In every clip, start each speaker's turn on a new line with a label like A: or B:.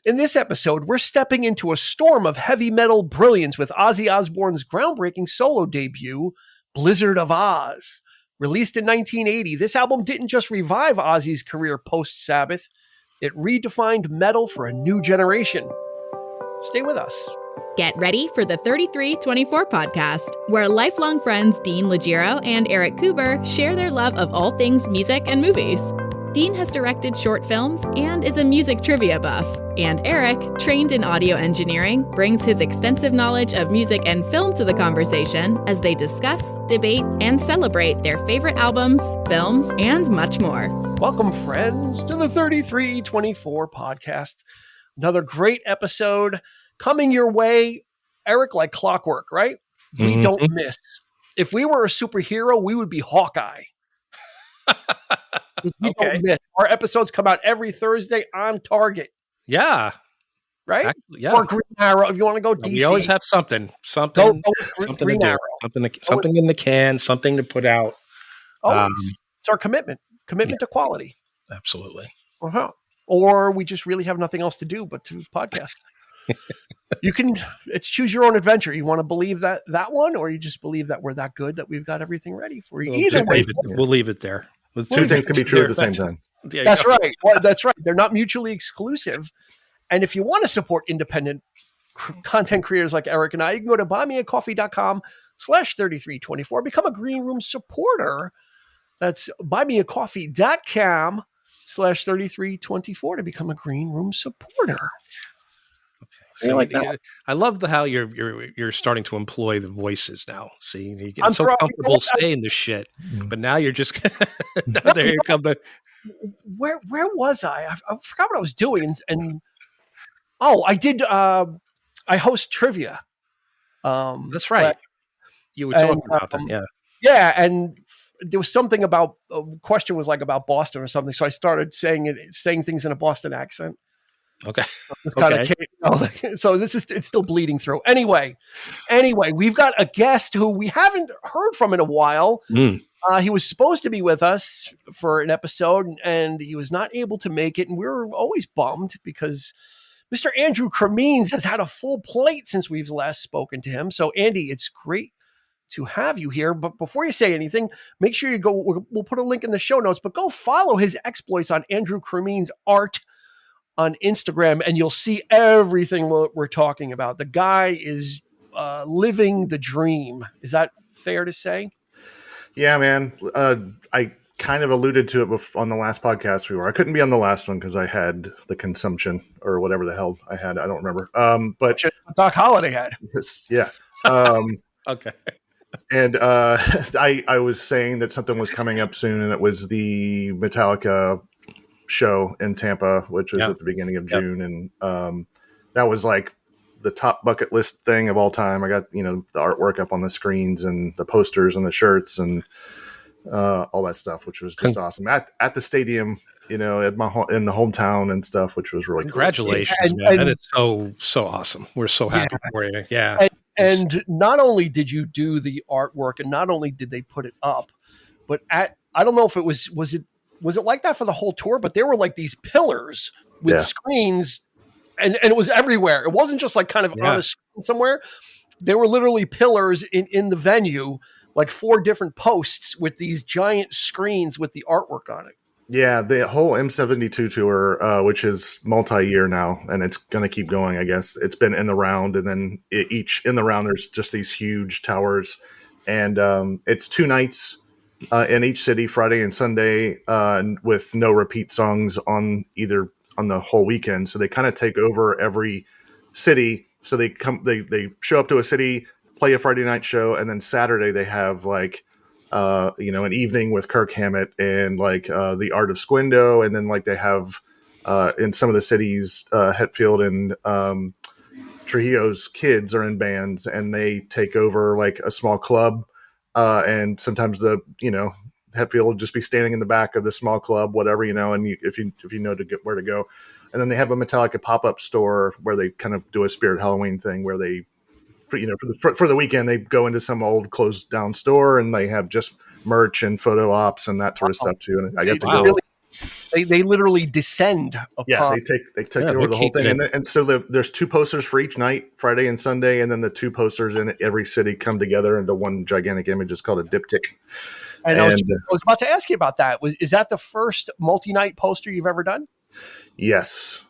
A: In this episode, we're stepping into a storm of heavy metal brilliance with Ozzy Osbourne's groundbreaking solo debut, Blizzard of Ozz. Released in 1980, this album didn't just revive Ozzy's career post-Sabbath, it redefined metal for a new generation. Stay with us.
B: Get ready for the 3324 podcast, where lifelong friends Dean Legiro and Eric Kuber share their love of all things music and movies. Dean has directed short films and is a music trivia buff. And Eric, trained in audio engineering, brings his extensive knowledge of music and film to the conversation as they discuss, debate, and celebrate their favorite albums, films, and much more.
A: Welcome, friends, to the 3324 podcast. Another great episode coming your way, Eric, like clockwork, right? We don't miss. If we were a superhero, we would be Hawkeye. We don't miss. Our episodes come out every Thursday on target.
C: Yeah.
A: Right?
C: Actually, yeah.
A: Or Green Arrow, if you want to go DC.
C: We always have something
A: Go
C: to do. Something in the can, something to put out.
A: It's our commitment to quality.
C: Absolutely.
A: Uh-huh. Or we just really have nothing else to do but to podcast. It's choose your own adventure. You want to believe that one, or you just believe that we're that good that we've got everything ready for you. Either way,
C: we'll leave it there.
D: Two things can be true at the same time.
A: That's right. Well, that's right. They're not mutually exclusive. And if you want to support independent content creators like Eric and I, you can go to buymeacoffee.com/3324. Become a Green Room supporter. That's buymeacoffee.com/3324 to become a Green Room supporter.
C: So I love how you're starting to employ the voices now. See, you get so comfortable saying this shit, but now you're just there. You come.
A: Where was I? I forgot what I was doing, and I did. I host trivia.
C: That's right. You were talking about that, yeah.
A: Yeah, and there was something about a question was like about Boston or something, so I started saying things in a Boston accent.
C: Okay.
A: So it's still bleeding through. Anyway, we've got a guest who we haven't heard from in a while. He was supposed to be with us for an episode, and he was not able to make it. And we were always bummed because Mr. Andrew Cremines has had a full plate since we've last spoken to him. So, Andy, it's great to have you here. But before you say anything, make sure you go. We'll put a link in the show notes, but go follow his exploits on Andrew Cremines Art on Instagram, and you'll see everything we're talking about. The guy is living the dream. Is that fair to say?
D: Yeah, man. I kind of alluded to it on the last podcast I couldn't be on the last one because I had the consumption or whatever the hell I had. I don't remember. But
A: Doc Holliday had.
D: Yeah.
C: Okay.
D: And I was saying that something was coming up soon, and it was the Metallica show in Tampa, which was at the beginning of June, and that was like the top bucket list thing of all time. I got the artwork up on the screens and the posters and the shirts and all that stuff, which was just awesome at the stadium, in the hometown and stuff, which was really
C: congratulations,
D: cool.
C: man. That is so awesome. We're so happy for you. Yeah.
A: And not only did you do the artwork, and not only did they put it up, but I don't know if it was it like that for the whole tour, but there were like these pillars with screens and it was everywhere. It wasn't just like kind of on a screen somewhere. There were literally pillars in the venue, like 4 different posts with these giant screens with the artwork on it.
D: Yeah, the whole M72 tour, which is multi-year now, and it's going to keep going, I guess. It's been in the round, and then each in the round, there's just these huge towers. And it's 2 nights in each city, Friday and Sunday, with no repeat songs on the whole weekend. So they kind of take over every city. So they show up to a city, play a Friday night show, and then Saturday they have like an evening with Kirk Hammett and like the Art of Squindo, and then like they have in some of the cities, Hetfield and Trujillo's kids are in bands, and they take over like a small club. And sometimes Hetfield will just be standing in the back of the small club, whatever, and if you know to get where to go. And then they have a Metallica pop-up store where they kind of do a Spirit Halloween thing where they, for the weekend, they go into some old closed down store and they have just merch and photo ops and that sort of stuff too. And I got to go.
A: They literally descend upon.
D: Yeah, they take over the whole thing, and so there's 2 posters for each night, Friday and Sunday, and then the 2 posters in every city come together into one gigantic image. It's called a diptych.
A: And I was about to ask you about that. Is that the first multi-night poster you've ever done?
D: Yes,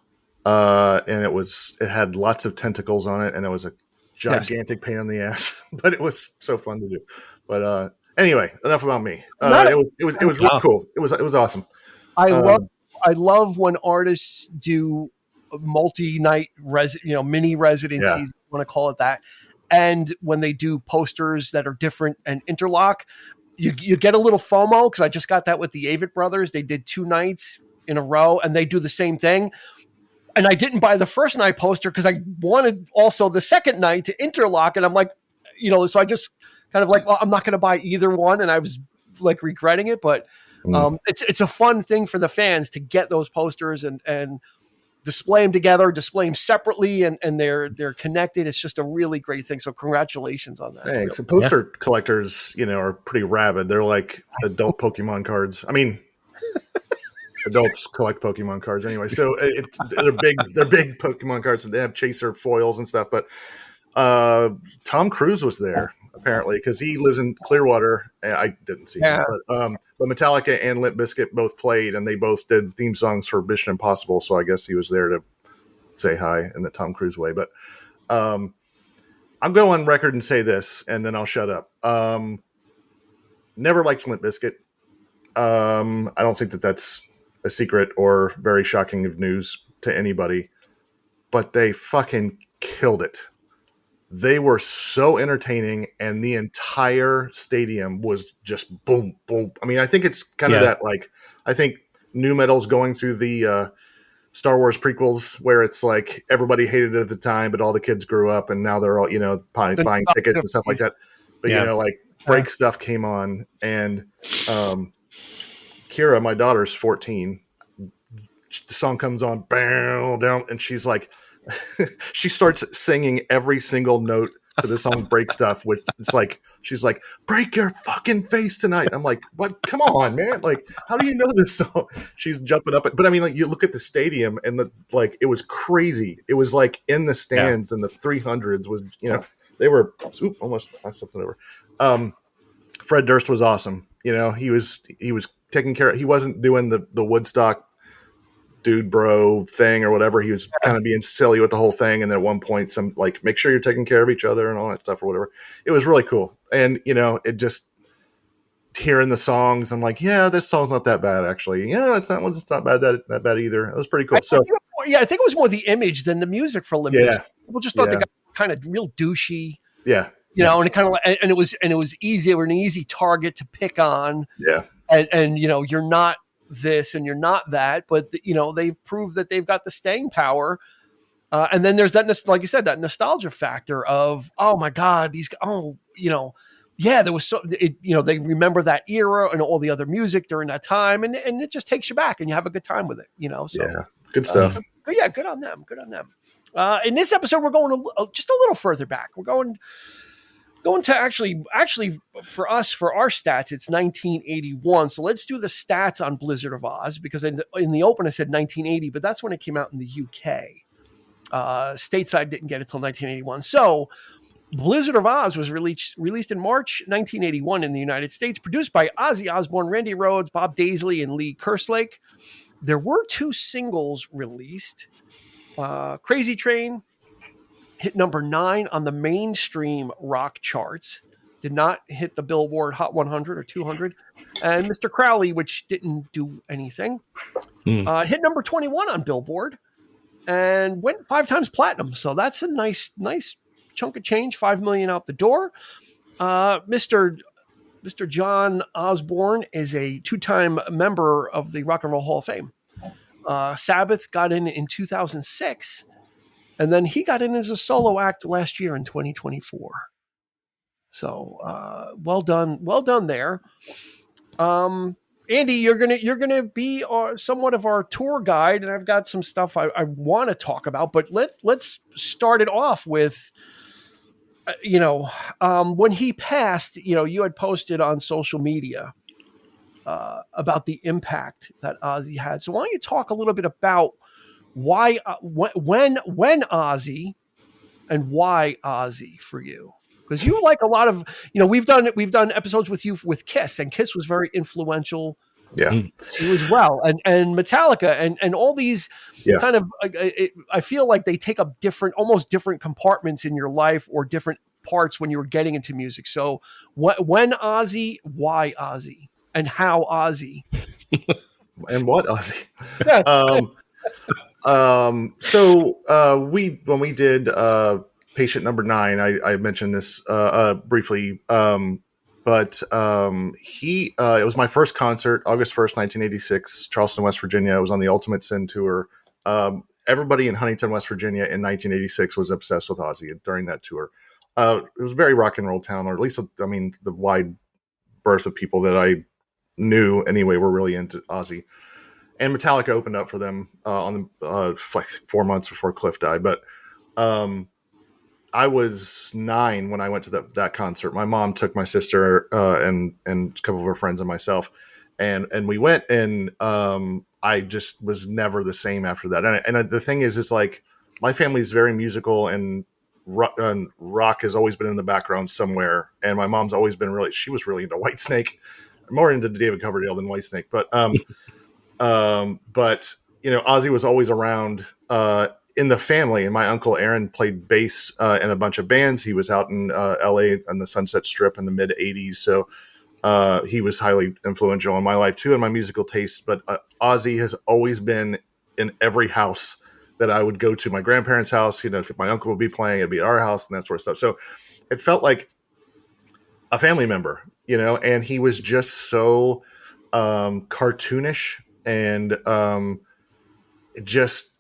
D: and it had lots of tentacles on it, and it was a gigantic pain in the ass, but it was so fun to do. But anyway, enough about me. It was really cool. It was awesome.
A: I love when artists do multi-night mini residencies, if you want to call it that. And when they do posters that are different and interlock, you get a little FOMO, because I just got that with the Avett Brothers. They did 2 nights in a row and they do the same thing. And I didn't buy the first night poster because I wanted also the second night to interlock. And I'm like, so I just kind of like, well, I'm not going to buy either one. And I was like regretting it, but it's a fun thing for the fans to get those posters and display them together, display them separately, and they're connected. It's just a really great thing. So congratulations on that.
D: Thanks. So poster collectors, are pretty rabid. They're like adult Pokemon cards. I mean, adults collect Pokemon cards anyway. So they're big Pokemon cards. They have chaser foils and stuff. But Tom Cruise was there apparently because he lives in Clearwater. I didn't see him, but Metallica and Limp Bizkit both played, and they both did theme songs for Mission Impossible. So I guess he was there to say hi in the Tom Cruise way. But I'm going on record and say this, and then I'll shut up. Never liked Limp Bizkit. I don't think that's a secret or very shocking of news to anybody, but they fucking killed it. They were so entertaining, and the entire stadium was just boom, boom. I mean, I think it's kind of that, like, I think nu metal's going through the Star Wars prequels where it's like everybody hated it at the time, but all the kids grew up and now they're all, buying tickets and stuff like that. But, break stuff came on, and Kira, my daughter's 14. The song comes on, bam, down, and she's like, she starts singing every single note to the song "Break Stuff," which it's like she's like, "Break your fucking face tonight." I'm like, "What? Come on, man! Like, how do you know this song?" She's jumping up, but I mean, like, you look at the stadium and it was crazy. It was like in the stands and the 300s was, they were almost something over. Fred Durst was awesome. He was taking care of. He wasn't doing the Woodstock dude bro thing or whatever. He was kind of being silly with the whole thing, and then at one point some like, make sure you're taking care of each other and all that stuff or whatever. It was really cool. And it just, hearing the songs, I'm like, yeah, this song's not that bad actually. Yeah, it's not bad that bad either. It was pretty cool.
A: I think it was more the image than the music for Limp Bizkit. People just thought they got kind of real douchey.
D: Yeah.
A: And it kind of and it was easy. They were an easy target to pick on.
D: Yeah.
A: And you're not this and you're not that, but they've proved that they've got the staying power. And then there's that, like you said, that nostalgia factor of, oh my God, these, there was they remember that era and all the other music during that time, and it just takes you back and you have a good time with it, So
D: yeah, good stuff.
A: But yeah, good on them. In this episode, we're going just a little further back. We're going to actually for us, for our stats, it's 1981. So let's do the stats on Blizzard of Ozz, because in the open I said 1980, but that's when it came out in the UK. Stateside didn't get it till 1981. So Blizzard of Ozz was released in March 1981 in the United States, produced by Ozzy Osbourne, Randy Rhoads, Bob Daisley, and Lee Kerslake. There were 2 singles released. Crazy Train hit number 9 on the mainstream rock charts. Did not hit the Billboard Hot 100 or 200. And Mr. Crowley, which didn't do anything, hit number 21 on Billboard and went 5 times platinum. So that's a nice chunk of change, $5 million out the door. Mr. John Osborne is a 2-time member of the Rock and Roll Hall of Fame. Sabbath got in 2006. And then he got in as a solo act last year in 2024. So well done there. Andy, you're gonna be somewhat of our tour guide, and I've got some stuff I want to talk about. But let's start it off with, when he passed. You had posted on social media about the impact that Ozzy had. So why don't you talk a little bit about why, when Ozzy, and why Ozzy for you? Because you like a lot of, we've done episodes with you with Kiss, and Kiss was very influential.
D: Yeah,
A: to you as well, and Metallica, and all these kind of. I feel like they take up almost different compartments in your life, or different parts when you were getting into music. So, when Ozzy, why Ozzy, and how Ozzy,
D: and what Ozzy?
A: Yeah.
D: So when we did Patient Number 9, I mentioned this briefly, but it was my first concert, August 1st, 1986, Charleston, West Virginia. I was on the Ultimate Sin tour. Everybody in Huntington, West Virginia in 1986 was obsessed with Ozzy during that tour. It was a very rock and roll town, or at least, the wide berth of people that I knew anyway were really into Ozzy. And Metallica opened up for them on the 4 months before Cliff died. But I was 9 when I went to that concert. My mom took my sister and a couple of her friends and myself, and we went. And I just was never the same after that. And the thing is like my family is very musical, and rock has always been in the background somewhere. And my mom's always been she was really into Whitesnake, more into David Coverdale than Whitesnake, but. But Ozzy was always around in the family, and my uncle Aaron played bass in a bunch of bands. He was out in LA on the Sunset Strip in the mid 80s. So he was highly influential in my life too, and my musical taste. But Ozzy has always been in every house that I would go to. My grandparents' house, my uncle would be playing, it'd be at our house and that sort of stuff. So it felt like a family member, and he was just so cartoonish. And just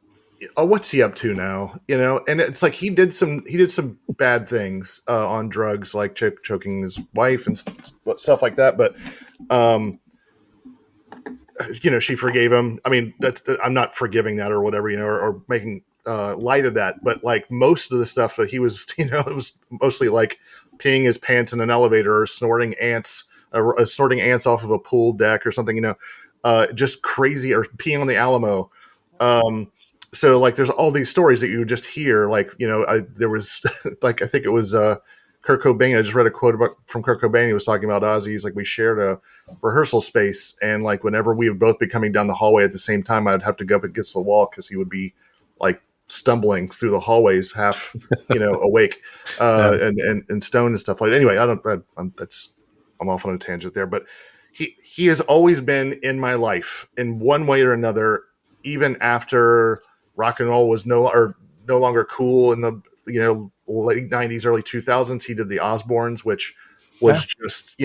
D: what's he up to now? And it's like he did some bad things on drugs, like choking his wife and stuff like that. But she forgave him. I mean, I'm not forgiving that or whatever, or making light of that. But like most of the stuff that he was, it was mostly like peeing his pants in an elevator, or snorting ants off of a pool deck or something, just crazy, or peeing on the Alamo. So like, there's all these stories that you would just hear, like, there was like, I think it was Kurt Cobain. I just read a quote from Kurt Cobain. He was talking about Ozzy. He's like, we shared a rehearsal space, and like whenever we would both be coming down the hallway at the same time, I'd have to go up against the wall because he would be like stumbling through the hallways, half awake and stoned and stuff like that. Anyway, I'm off on a tangent there, but he has always been in my life in one way or another, even after rock and roll was no longer cool in the late 90s, early 2000s. He did the Osbournes, which was just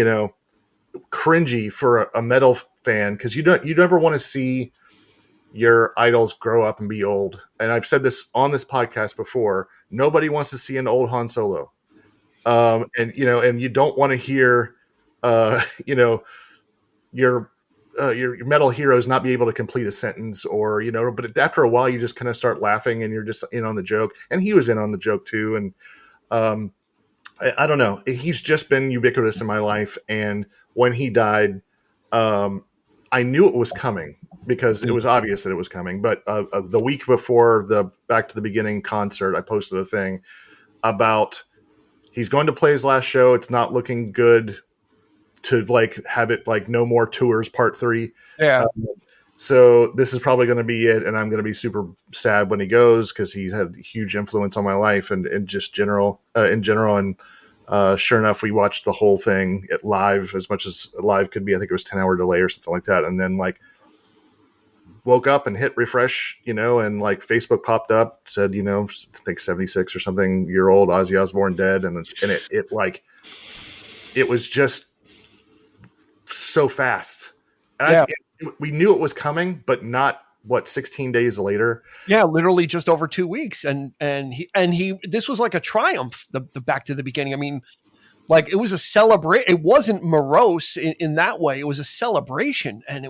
D: cringy for a metal fan, because you never want to see your idols grow up and be old. And I've said this on this podcast before. Nobody wants to see an old Han Solo, and you don't want to hear your metal heroes not be able to complete a sentence, or but after a while you just kind of start laughing, and you're just in on the joke. And he was in on the joke too. And I don't know, he's just been ubiquitous in my life. And when he died, I knew it was coming, because it was obvious that it was coming. But the week before the Back to the Beginning concert, I posted a thing about he's going to play his last show. It's not looking good to like have it like no more tours part 3.
A: Yeah.
D: So this is probably going to be it. And I'm going to be super sad when he goes, because he's had huge influence on my life and just general. And sure enough, we watched the whole thing at live, as much as live could be. I think it was 10-hour delay or something like that. And then like woke up and hit refresh, and like Facebook popped up, said, I think 76 or something year old Ozzy Osbourne dead. And it like, it was just so fast. And we knew it was coming, but not 16 days later.
A: Yeah, literally just over 2 weeks. And he this was like a triumph, the Back to the Beginning. I mean, like, it was a celebration. It wasn't morose in that way. It was a celebration. And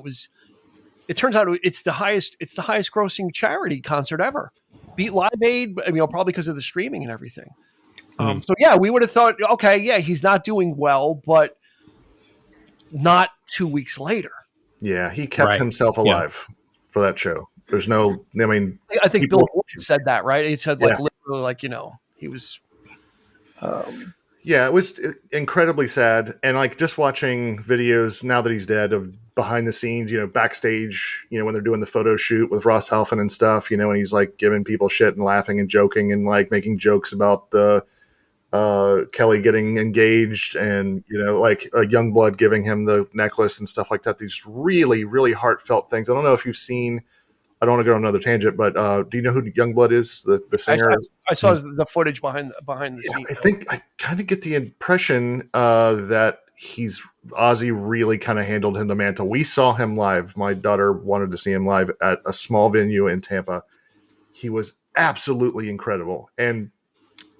A: it turns out it's the highest grossing charity concert ever. Beat Live Aid, probably because of the streaming and everything. So yeah, we would have thought, okay, yeah, he's not doing well, but not 2 weeks later.
D: Yeah, he kept himself alive for that show. There's no, I mean,
A: I think Bill said that, right? He said literally he was.
D: Yeah, it was incredibly sad. And just watching videos now that he's dead of behind the scenes, backstage, when they're doing the photo shoot with Ross Halfin and stuff, and he's giving people shit and laughing and joking and making jokes about the Kelly getting engaged and, Youngblood giving him the necklace and stuff like that. These really, really heartfelt things. I don't know if you've seen, I don't want to go on another tangent, but do you know who Youngblood is? The singer?
A: I saw the footage behind the scenes.
D: I think I kind of get the impression that Ozzy really kind of handled him the mantle. We saw him live. My daughter wanted to see him live at a small venue in Tampa. He was absolutely incredible and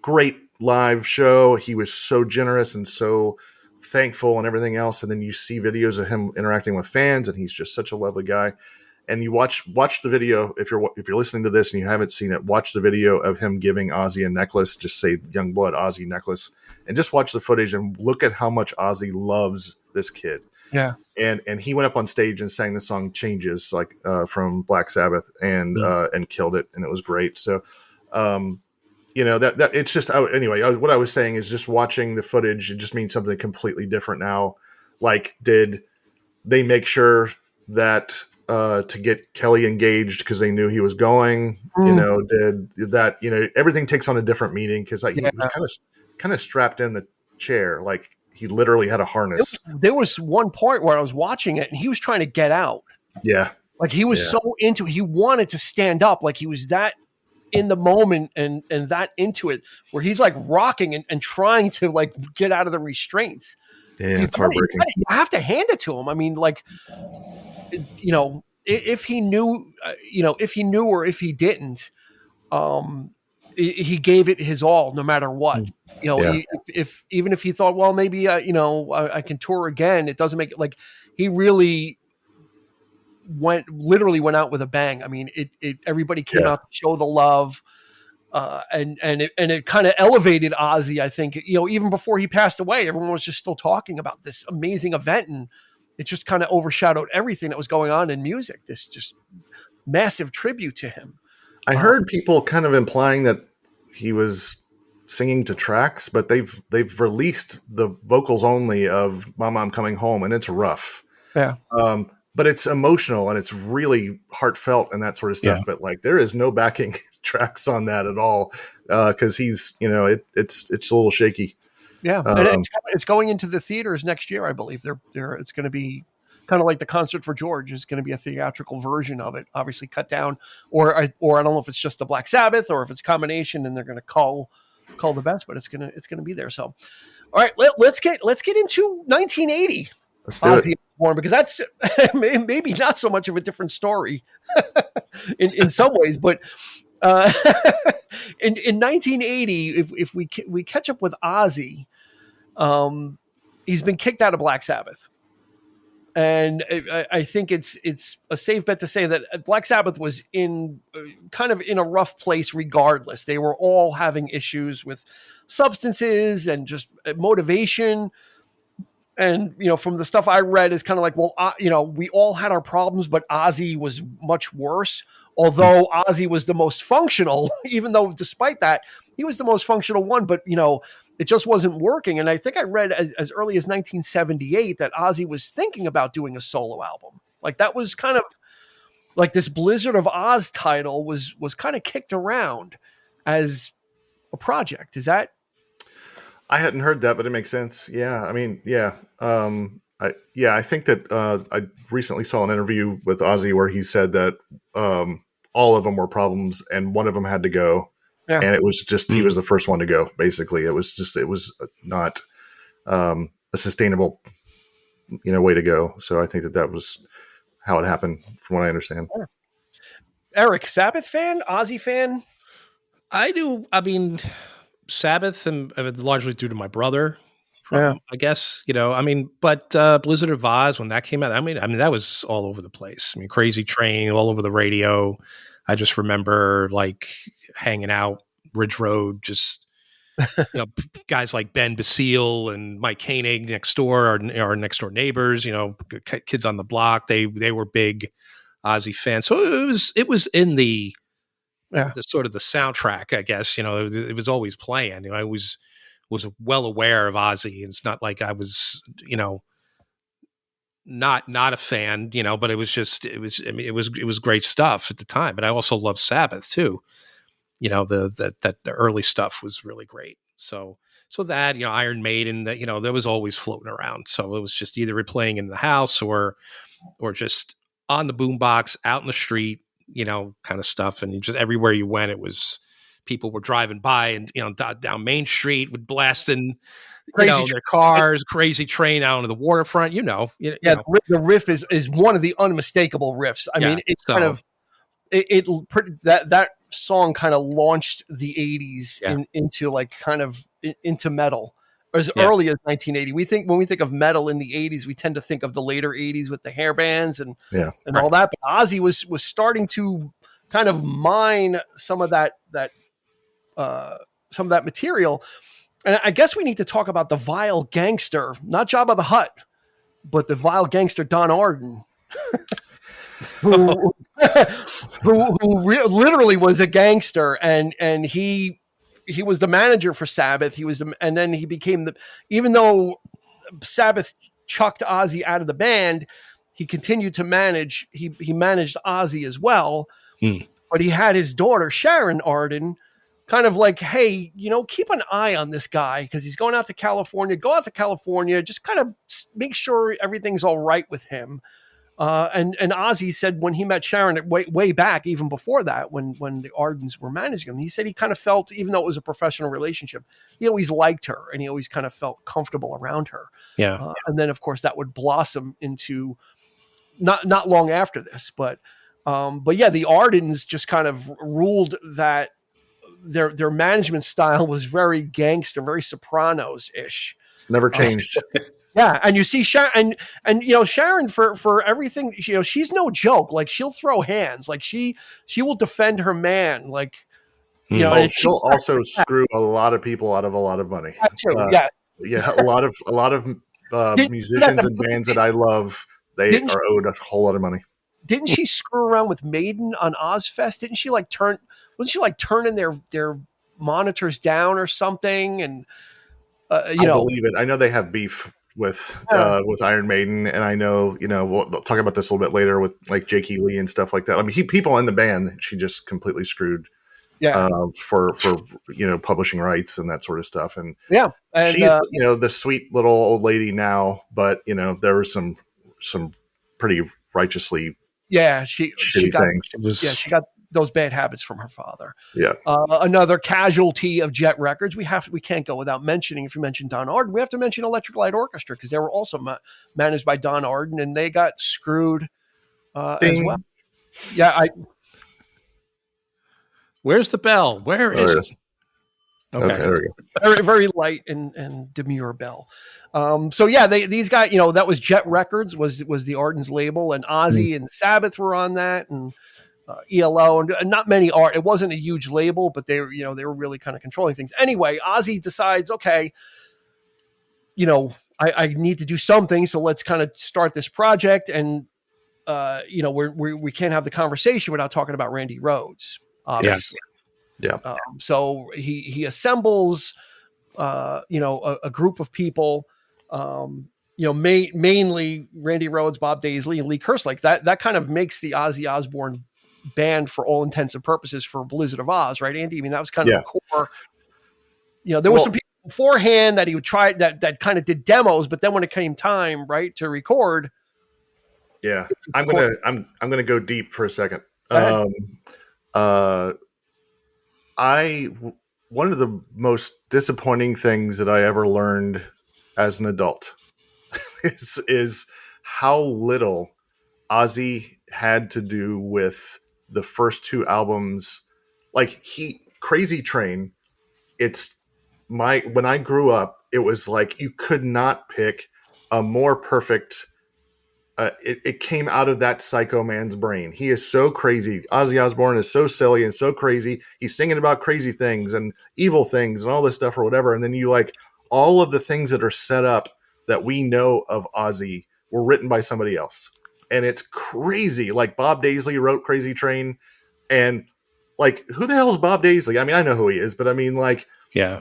D: great live show. He was so generous and so thankful and everything else. And then you see videos of him interacting with fans, and he's just such a lovely guy. And you watch the video if you're listening to this and you haven't seen it. Watch the video of him giving Ozzy a necklace. Just say Youngblood Ozzy necklace, and just watch the footage and look at how much Ozzy loves this kid.
A: Yeah,
D: and he went up on stage and sang the song "Changes" from Black Sabbath and killed it, and it was great. So, that it's just anyway. What I was saying is just watching the footage. It just means something completely different now. Did they make sure that? To get Kelly engaged because they knew he was going, did that, everything takes on a different meaning because he was kind of strapped in the chair. He literally had a harness.
A: There was one point where I was watching it and he was trying to get out.
D: Yeah.
A: He was so into it. He wanted to stand up. He was that in the moment and that into it where he's rocking and trying to get out of the restraints.
D: Yeah. It's heartbreaking.
A: You have to hand it to him. I mean, if he knew, or if he didn't, he gave it his all, no matter what. Even if he thought, well, maybe I can tour again, it doesn't make it he really literally went out with a bang. I mean, everybody came out to show the love, and it kind of elevated Ozzy. I think even before he passed away, everyone was just still talking about this amazing event, and it just kind of overshadowed everything that was going on in music. This just massive tribute to him.
D: I heard people kind of implying that he was singing to tracks, but they've released the vocals only of "Mama, I'm Coming Home," and it's rough.
A: Yeah.
D: But it's emotional and it's really heartfelt and that sort of stuff. Yeah. But there is no backing tracks on that at all because he's it's a little shaky.
A: Yeah, and it's going into the theaters next year, I believe. It's going to be kind of like the Concert for George. It's going to be a theatrical version of it, obviously cut down, or I don't know if it's just the Black Sabbath or if it's a combination, and they're going to call the best, but it's going to be there. So, all right, let's get into 1980.
D: Let's do it.
A: Osbourne, because that's maybe not so much of a different story in some ways, but. In 1980, if we catch up with Ozzy, he's been kicked out of Black Sabbath, and I think it's a safe bet to say that Black Sabbath was in a rough place. Regardless, they were all having issues with substances and just motivation. And, from the stuff I read is kind of we all had our problems, but Ozzy was much worse. Although Ozzy was the most functional, even though despite that, he was the most functional one, but, it just wasn't working. And I think I read as early as 1978 that Ozzy was thinking about doing a solo album. That was kind of this Blizzard of Ozz title was kind of kicked around as a project. Is that?
D: I hadn't heard that, but it makes sense. Yeah. I mean, yeah. I think that I recently saw an interview with Ozzy where he said that all of them were problems and one of them had to go. Yeah. And it was just, he was the first one to go, basically. It was not a sustainable, way to go. So I think that was how it happened from what I understand.
A: Yeah. Eric, Sabbath fan, Ozzy fan?
C: I do. I mean, Sabbath and largely due to my brother. I guess, but Blizzard of Ozz, when that came out, I mean, that was all over the place. I mean, Crazy Train, all over the radio. I just remember hanging out Ridge Road, just guys like Ben Basile and Mike Koenig next door, our next door neighbors, kids on the block. They were big Ozzy fans. So it was in the sort of the soundtrack, I guess. It was always playing. I was well aware of Ozzy. It's not like I was, not a fan, but it was great stuff at the time. But I also loved Sabbath too. The early stuff was really great. So that, Iron Maiden, that, that was always floating around. So it was just either replaying in the house or just on the boombox out in the street, kind of stuff. And just everywhere you went, it was people were driving by and, down Main Street with blasting, their cars, Crazy Train out on the waterfront,
A: The riff is one of the unmistakable riffs. I mean, it's kind of, that song kind of launched the 80s into like kind of into metal as early as 1980. When we think of metal in the 80s, we tend to think of the later 80s with the hair bands and all that. But Ozzy was starting to kind of mine some of that material. And I guess we need to talk about the vile gangster, not Jabba the Hutt, but the vile gangster Don Arden. who literally was a gangster, and he was the manager for Sabbath. And then he became even though Sabbath chucked Ozzy out of the band, he continued to manage. He managed Ozzy as well, but he had his daughter Sharon Arden kind of like, hey, keep an eye on this guy because he's going out to California. Go out to California, just kind of make sure everything's all right with him. And Ozzy said when he met Sharon way back, even before that, when the Ardens were managing him, he said he kind of felt, even though it was a professional relationship, he always liked her and he always kind of felt comfortable around her.
C: Yeah.
A: And then of course that would blossom into not long after this, but yeah, the Ardens just kind of ruled that their management style was very gangster, very Sopranos-ish.
D: Never changed.
A: Yeah, and you see Sharon, and Sharon for everything. She's no joke. Like she'll throw hands. Like she will defend her man. Like
D: and she'll also screw a lot of people out of a lot of money. Yeah, a lot of musicians and bands that I love, they are owed a whole lot of money.
A: Didn't she screw around with Maiden on Ozfest? Didn't she wasn't she like turning their monitors down or something? And
D: I believe it. I know they have beef with Iron Maiden, and I know we'll talk about this a little bit later with like Jake E. Lee and stuff like that. I mean, people in the band she just completely screwed. For publishing rights and that sort of stuff. And she's the sweet little old lady now, but there were some pretty righteously she got things. She got those bad habits from her father. Yeah.
A: Another casualty of Jet Records. We can't go without mentioning, if you mention Don Arden, we have to mention Electric Light Orchestra because they were also managed by Don Arden and they got screwed as well. Yeah.
C: Where's the bell? Where is it?
D: Okay, there we go.
A: Very, very light and demure bell. These guys, that was Jet Records was the Ardens label, and Ozzy and Sabbath were on that, and ELO, and not many are. It wasn't a huge label, but they were really kind of controlling things. Anyway, Ozzy decides, okay, I need to do something, so let's kind of start this project, and we can't have the conversation without talking about Randy Rhoads. Obviously.
D: Yeah.
A: So he assembles, a group of people, mainly Randy Rhoads, Bob Daisley, and Lee Kerslake. That kind of makes the Ozzy Osbourne band for all intents and purposes for Blizzard of Ozz, right, Andy? I mean, that was kind of the core. There were some people beforehand that he would try that kind of did demos, but then when it came time, right, to record.
D: Yeah, I'm gonna go deep for a second. One of the most disappointing things that I ever learned as an adult is how little Ozzy had to do with the first two albums. Like Crazy Train, when I grew up, it was like you could not pick a more perfect it came out of that psycho man's brain. He is so crazy. Ozzy Osbourne is so silly and so crazy. He's singing about crazy things and evil things and all this stuff or whatever. And then you like all of the things that are set up that we know of Ozzy were written by somebody else. And it's crazy. Like Bob Daisley wrote Crazy Train, and like, who the hell is Bob Daisley? I mean, I know who he is, but I mean, like,
C: yeah,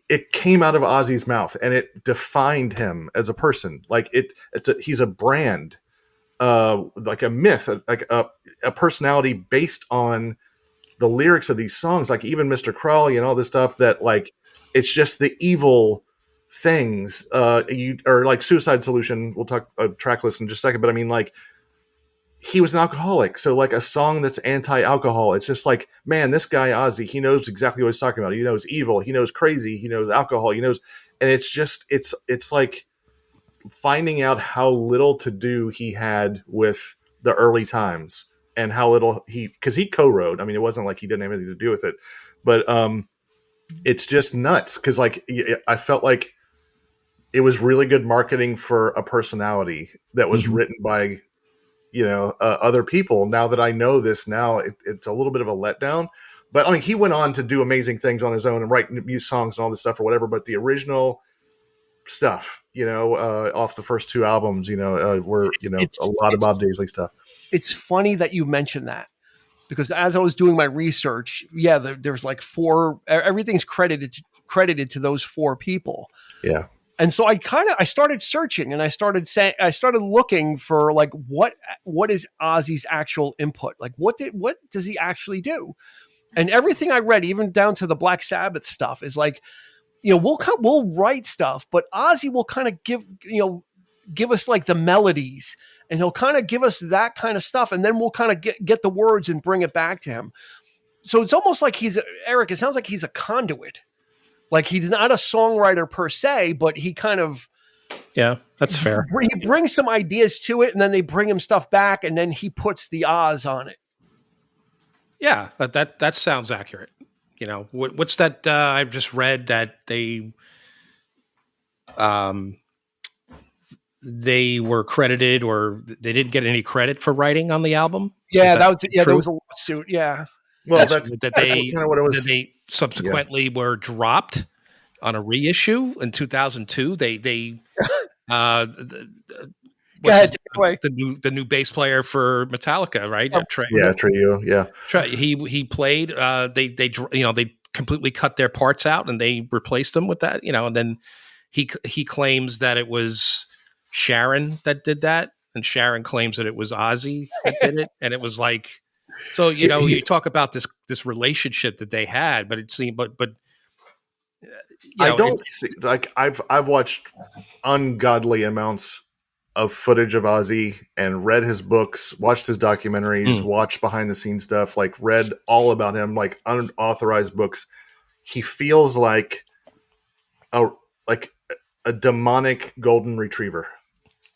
D: it came out of Ozzy's mouth and it defined him as a person. Like he's a brand, like a myth, like a personality based on the lyrics of these songs. Like even Mr. Crowley and all this stuff that like, it's just the evil things, or like Suicide Solution. We'll talk track list in just a second, but I mean, like, he was an alcoholic. So like a song that's anti-alcohol, it's just like, man, this guy Ozzy, he knows exactly what he's talking about. He knows evil, he knows crazy, he knows alcohol, he knows, and it's just, it's like finding out how little to do he had with the early times and how little because he co-wrote. I mean, it wasn't like he didn't have anything to do with it, but it's just nuts. Cause like, I felt like it was really good marketing for a personality that was written by, other people. Now that I know this now, it's a little bit of a letdown, but I mean, he went on to do amazing things on his own and write new songs and all this stuff or whatever. But the original stuff, off the first two albums, were, a lot of Bob Daisley stuff.
A: It's funny that you mentioned that, because as I was doing my research, there's like everything's credited to those four people.
D: Yeah.
A: And so I started searching, and I started looking for like, what is Ozzy's actual input? Like what does he actually do? And everything I read, even down to the Black Sabbath stuff, is like, we'll write stuff, but Ozzy will kind of give us like the melodies, and he'll kind of give us that kind of stuff. And then we'll kind of get the words and bring it back to him. So it's almost like Eric, it sounds like he's a conduit. Like he's not a songwriter per se, but he kind of,
C: yeah, that's fair.
A: He brings some ideas to it, and then they bring him stuff back, and then he puts the Oz on it.
C: Yeah, that sounds accurate. What's that? I've just read that they were credited, or they didn't get any credit for writing on the album.
A: Yeah, there was a lawsuit. Yeah.
D: Well, that's kind of what it was.
C: That they subsequently were dropped on a reissue in 2002. They the new bass player for Metallica, right?
D: Trio. Yeah,
C: he played. They completely cut their parts out and they replaced them with that. And then he claims that it was Sharon that did that, and Sharon claims that it was Ozzy that did it, and it was like. So you talk about this relationship that they had, but it seemed, but
D: I don't see, like I've watched ungodly amounts of footage of Ozzy and read his books, watched his documentaries, watched behind the scenes stuff, like read all about him, like unauthorized books. He feels like a demonic golden retriever.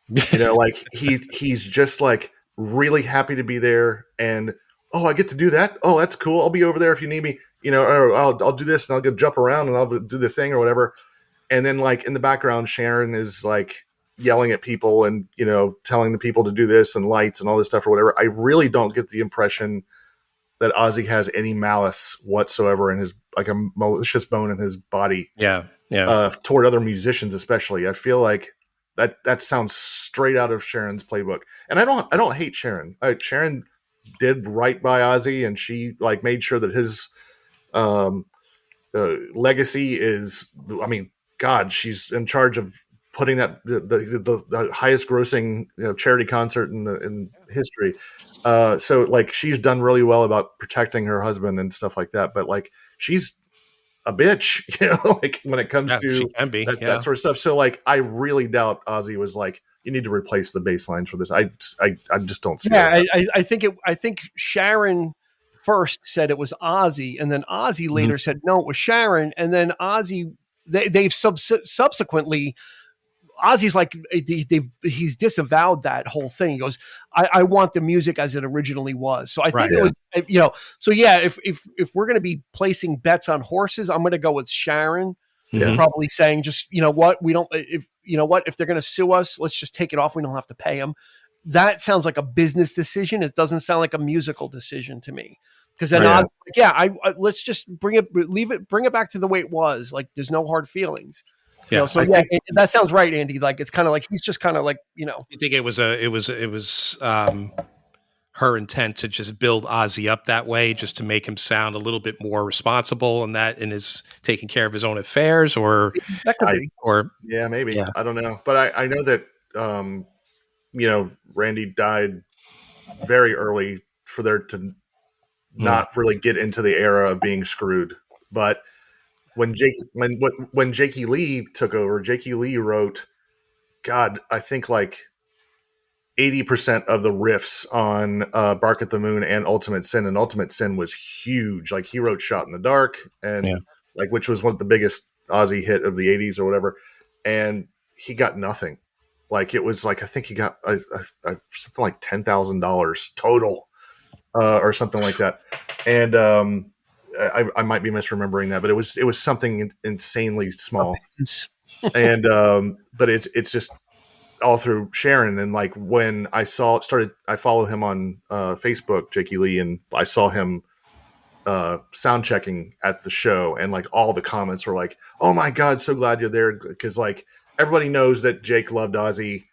D: Like he's just like really happy to be there, and I get to do that. Oh, that's cool. I'll be over there if you need me. Or I'll do this and I'll go jump around and I'll do the thing or whatever. And then like in the background, Sharon is like yelling at people and, telling the people to do this and lights and all this stuff or whatever. I really don't get the impression that Ozzy has any malice whatsoever in his, like a malicious bone in his body.
C: Yeah.
D: Toward other musicians, especially. I feel like that sounds straight out of Sharon's playbook. And I don't hate Sharon. Sharon did right by Ozzy, and she like made sure that his legacy is. I mean, God, she's in charge of putting that the highest grossing charity concert in history. So like she's done really well about protecting her husband and stuff like that. But like she's a bitch, like when it comes to that sort of stuff. So like I really doubt Ozzy was like, you need to replace the bass lines for this. I just don't see that.
A: I think Sharon first said it was Ozzy, and then Ozzy later said no, it was Sharon, and then Ozzy they've subsequently Ozzy's like he's disavowed that whole thing. He goes, I want the music as it originally was. So I think it was, so yeah, if we're going to be placing bets on horses, I'm going to go with Sharon. Probably saying just, what, we don't, if they're going to sue us, let's just take it off. We don't have to pay them. that sounds like a business decision. It doesn't sound like a musical decision to me. Because then, let's just bring it back to the way it was. Like, there's no hard feelings.
C: Yeah,
A: you know, so that sounds right, Andy. Like, it's kind of like he's just kind of like, you know.
C: You think it was her intent to just build Ozzy up that way, just to make him sound a little bit more responsible and is taking care of his own affairs, or
A: that could be.
C: Or
D: maybe. Yeah. I don't know, but I know that Randy died very early for there to not really get into the era of being screwed. But when Jakey Lee took over, Jakey Lee wrote, God, I think like 80% of the riffs on Bark at the Moon and Ultimate Sin, and Ultimate Sin was huge. Like, he wrote Shot in the Dark, and which was one of the biggest Ozzy hit of the 80s or whatever, and he got nothing. Like, it was like, I think he got something like $10,000 total or something like that. And I might be misremembering that, but it was something insanely small. And but it's just all through Sharon. And like, when I follow him on Facebook, Jakey Lee, and I saw him sound checking at the show, and like all the comments were like, "Oh my God, so glad you're there," because like everybody knows that Jake loved Ozzy,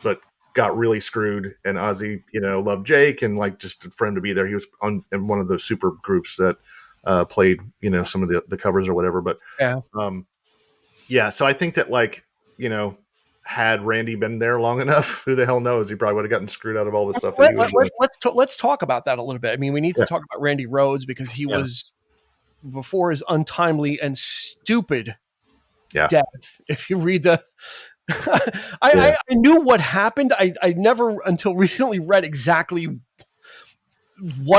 D: but got really screwed, and Ozzy, loved Jake, and like, just for him to be there, he was in one of the super groups that played, some of the covers or whatever. But so I think that, like, had Randy been there long enough, who the hell knows? He probably would have gotten screwed out of all the stuff.
A: Let's talk about that a little bit. I mean, we need to talk about Randy Rhoads, because he was, before his untimely and stupid death. If you read the, I knew what happened. I never until recently read exactly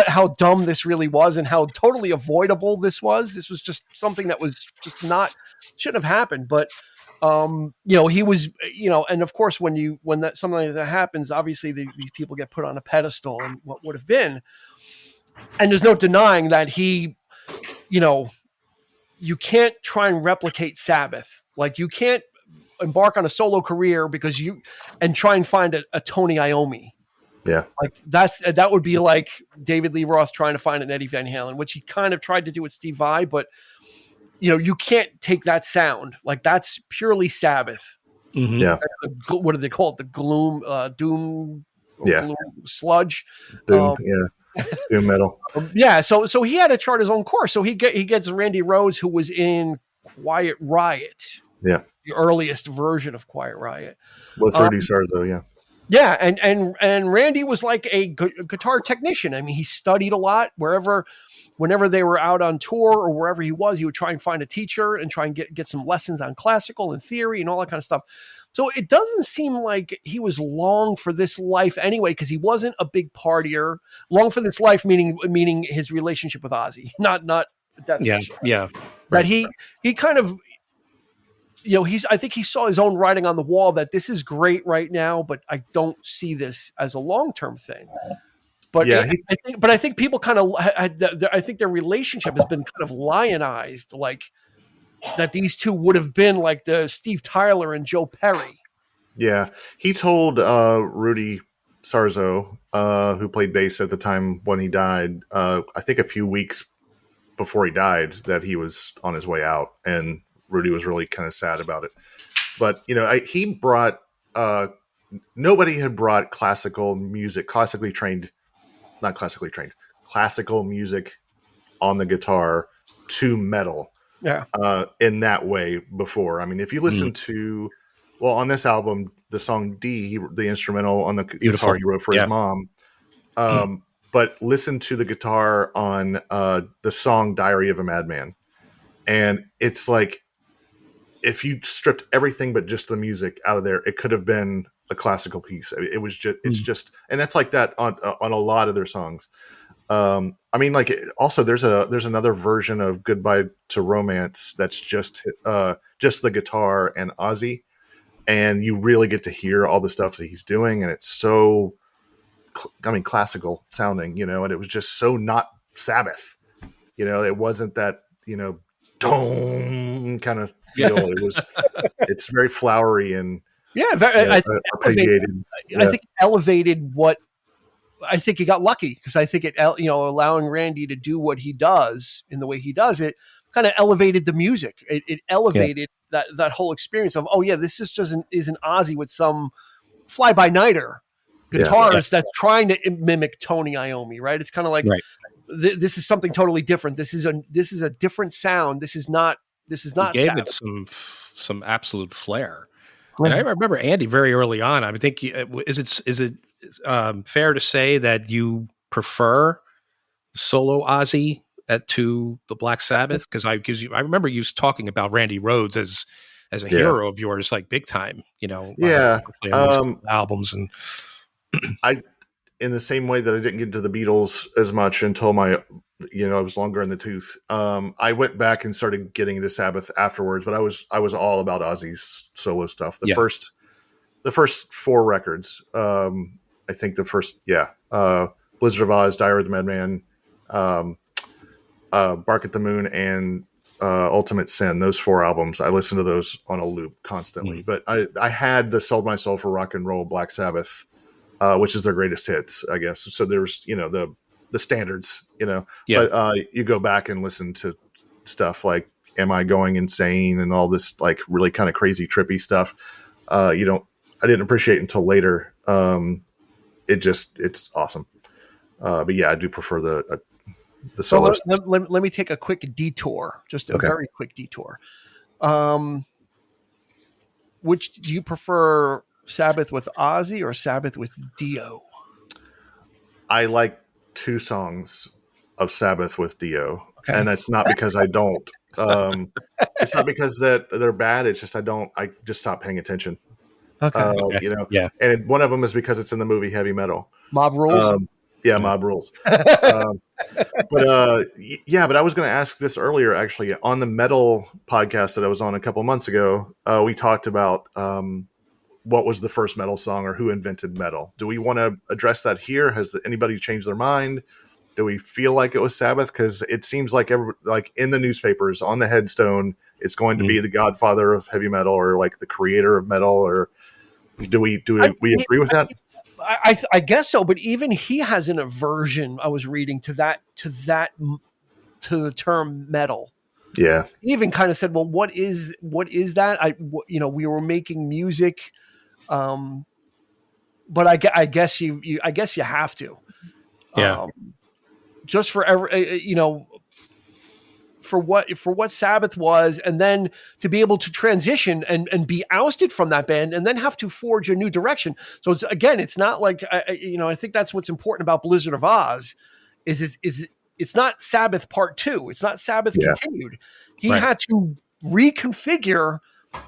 A: how dumb this really was, and how totally avoidable this was. This was just something that was just shouldn't have happened. But he was, and of course, when something like that happens, obviously these people get put on a pedestal, and what would have been, and there's no denying that he, you can't try and replicate Sabbath. Like, you can't embark on a solo career and try and find a Tony Iommi.
D: Yeah.
A: Like, that would be like David Lee Roth trying to find an Eddie Van Halen, which he kind of tried to do with Steve Vai, but you can't take that sound. Like, that's purely Sabbath.
C: Mm-hmm.
D: Yeah.
A: What do they call it? The gloom, doom,
D: gloom,
A: sludge.
D: Doom, doom metal.
A: So he had to chart his own course. So he gets Randy Rhoads, who was in Quiet Riot.
D: Yeah.
A: The earliest version of Quiet Riot.
D: With Rudy Sarzo, yeah.
A: Yeah, and Randy was like a guitar technician. I mean, he studied a lot. Whenever they were out on tour or wherever he was, he would try and find a teacher and try and get some lessons on classical and theory and all that kind of stuff. So it doesn't seem like he was long for this life anyway, because he wasn't a big partier. Long for this life, meaning his relationship with Ozzy, not death.
C: Yeah.
A: But he kind of, I think he saw his own writing on the wall that this is great right now, but I don't see this as a long-term thing. But I think people kind of, I think their relationship has been kind of lionized, like that these two would have been like the Steve Tyler and Joe Perry.
D: Yeah. He told Rudy Sarzo, who played bass at the time when he died, I think a few weeks before he died, that he was on his way out, and Rudy was really kind of sad about it. But, he brought, nobody had brought classical music on the guitar to metal in that way before. I mean, if you listen to, on this album, the song D, the instrumental on the guitar he wrote for his mom, but listen to the guitar on the song Diary of a Madman. And it's like, if you stripped everything but just the music out of there, it could have been a classical piece. It was just, it's just, and that's like that on a lot of their songs. I mean, like, also there's another version of Goodbye to Romance that's just the guitar and Ozzy, and you really get to hear all the stuff that he's doing, and it's so, classical sounding, and it was just so not Sabbath. It wasn't that, dome kind of feel. It's very flowery and
A: Yeah, I think it elevated what. I think he got lucky because I think it, allowing Randy to do what he does in the way he does it kind of elevated the music. It elevated that whole experience of, oh yeah, this is just isn't Ozzy with some fly by nighter guitarist that's trying to mimic Tony Iommi, right? It's kind of like this is something totally different. This is a different sound. This is not.
C: Gave Sabbath. It some absolute flair. And I remember Andy very early on. I think is it fair to say that you prefer solo Ozzy to the Black Sabbath? Because I remember you talking about Randy Rhoads as a hero of yours, like big time. Albums and
D: I, in the same way that I didn't get into the Beatles as much until I was longer in the tooth. I went back and started getting into Sabbath afterwards, but I was all about Ozzy's solo stuff. The first 4 records, I think Blizzard of Ozz, Diary of the Madman, Bark at the Moon, and Ultimate Sin. Those 4 albums, I listened to those on a loop constantly. But I had the Sold My Soul for Rock and Roll, Black Sabbath, which is their greatest hits, I guess. So there's the standards, but you go back and listen to stuff like Am I Going Insane and all this like really kind of crazy trippy stuff. I didn't appreciate it until later. It's awesome. But yeah, I do prefer the solo.
A: So let me take a quick detour, just a very quick detour. Which do you prefer, Sabbath with Ozzy or Sabbath with Dio?
D: I like 2 songs of Sabbath with Dio, and that's not because I don't. It's not because that they're bad. It's just I just stopped paying attention. And one of them is because it's in the movie Heavy Metal.
A: Mob Rules.
D: Mob Rules. But I was going to ask this earlier, actually, on the metal podcast that I was on a couple months ago. We talked about what was the first metal song or who invented metal. Do we want to address that here? Has anybody changed their mind? Do we feel like it was Sabbath? Because it seems like in the newspapers on the headstone, it's going to be the godfather of heavy metal or like the creator of metal. Or do we agree with that?
A: I guess so, but even he has an aversion. I was reading to the term metal.
D: Yeah,
A: he even kind of said, "Well, what is that?" We were making music, but I guess you have to, just for for what Sabbath was, and then to be able to transition and be ousted from that band, and then have to forge a new direction. So it's not like I think that's what's important about Blizzard of Ozz, is it's not Sabbath Part 2. It's not Sabbath continued. He had to reconfigure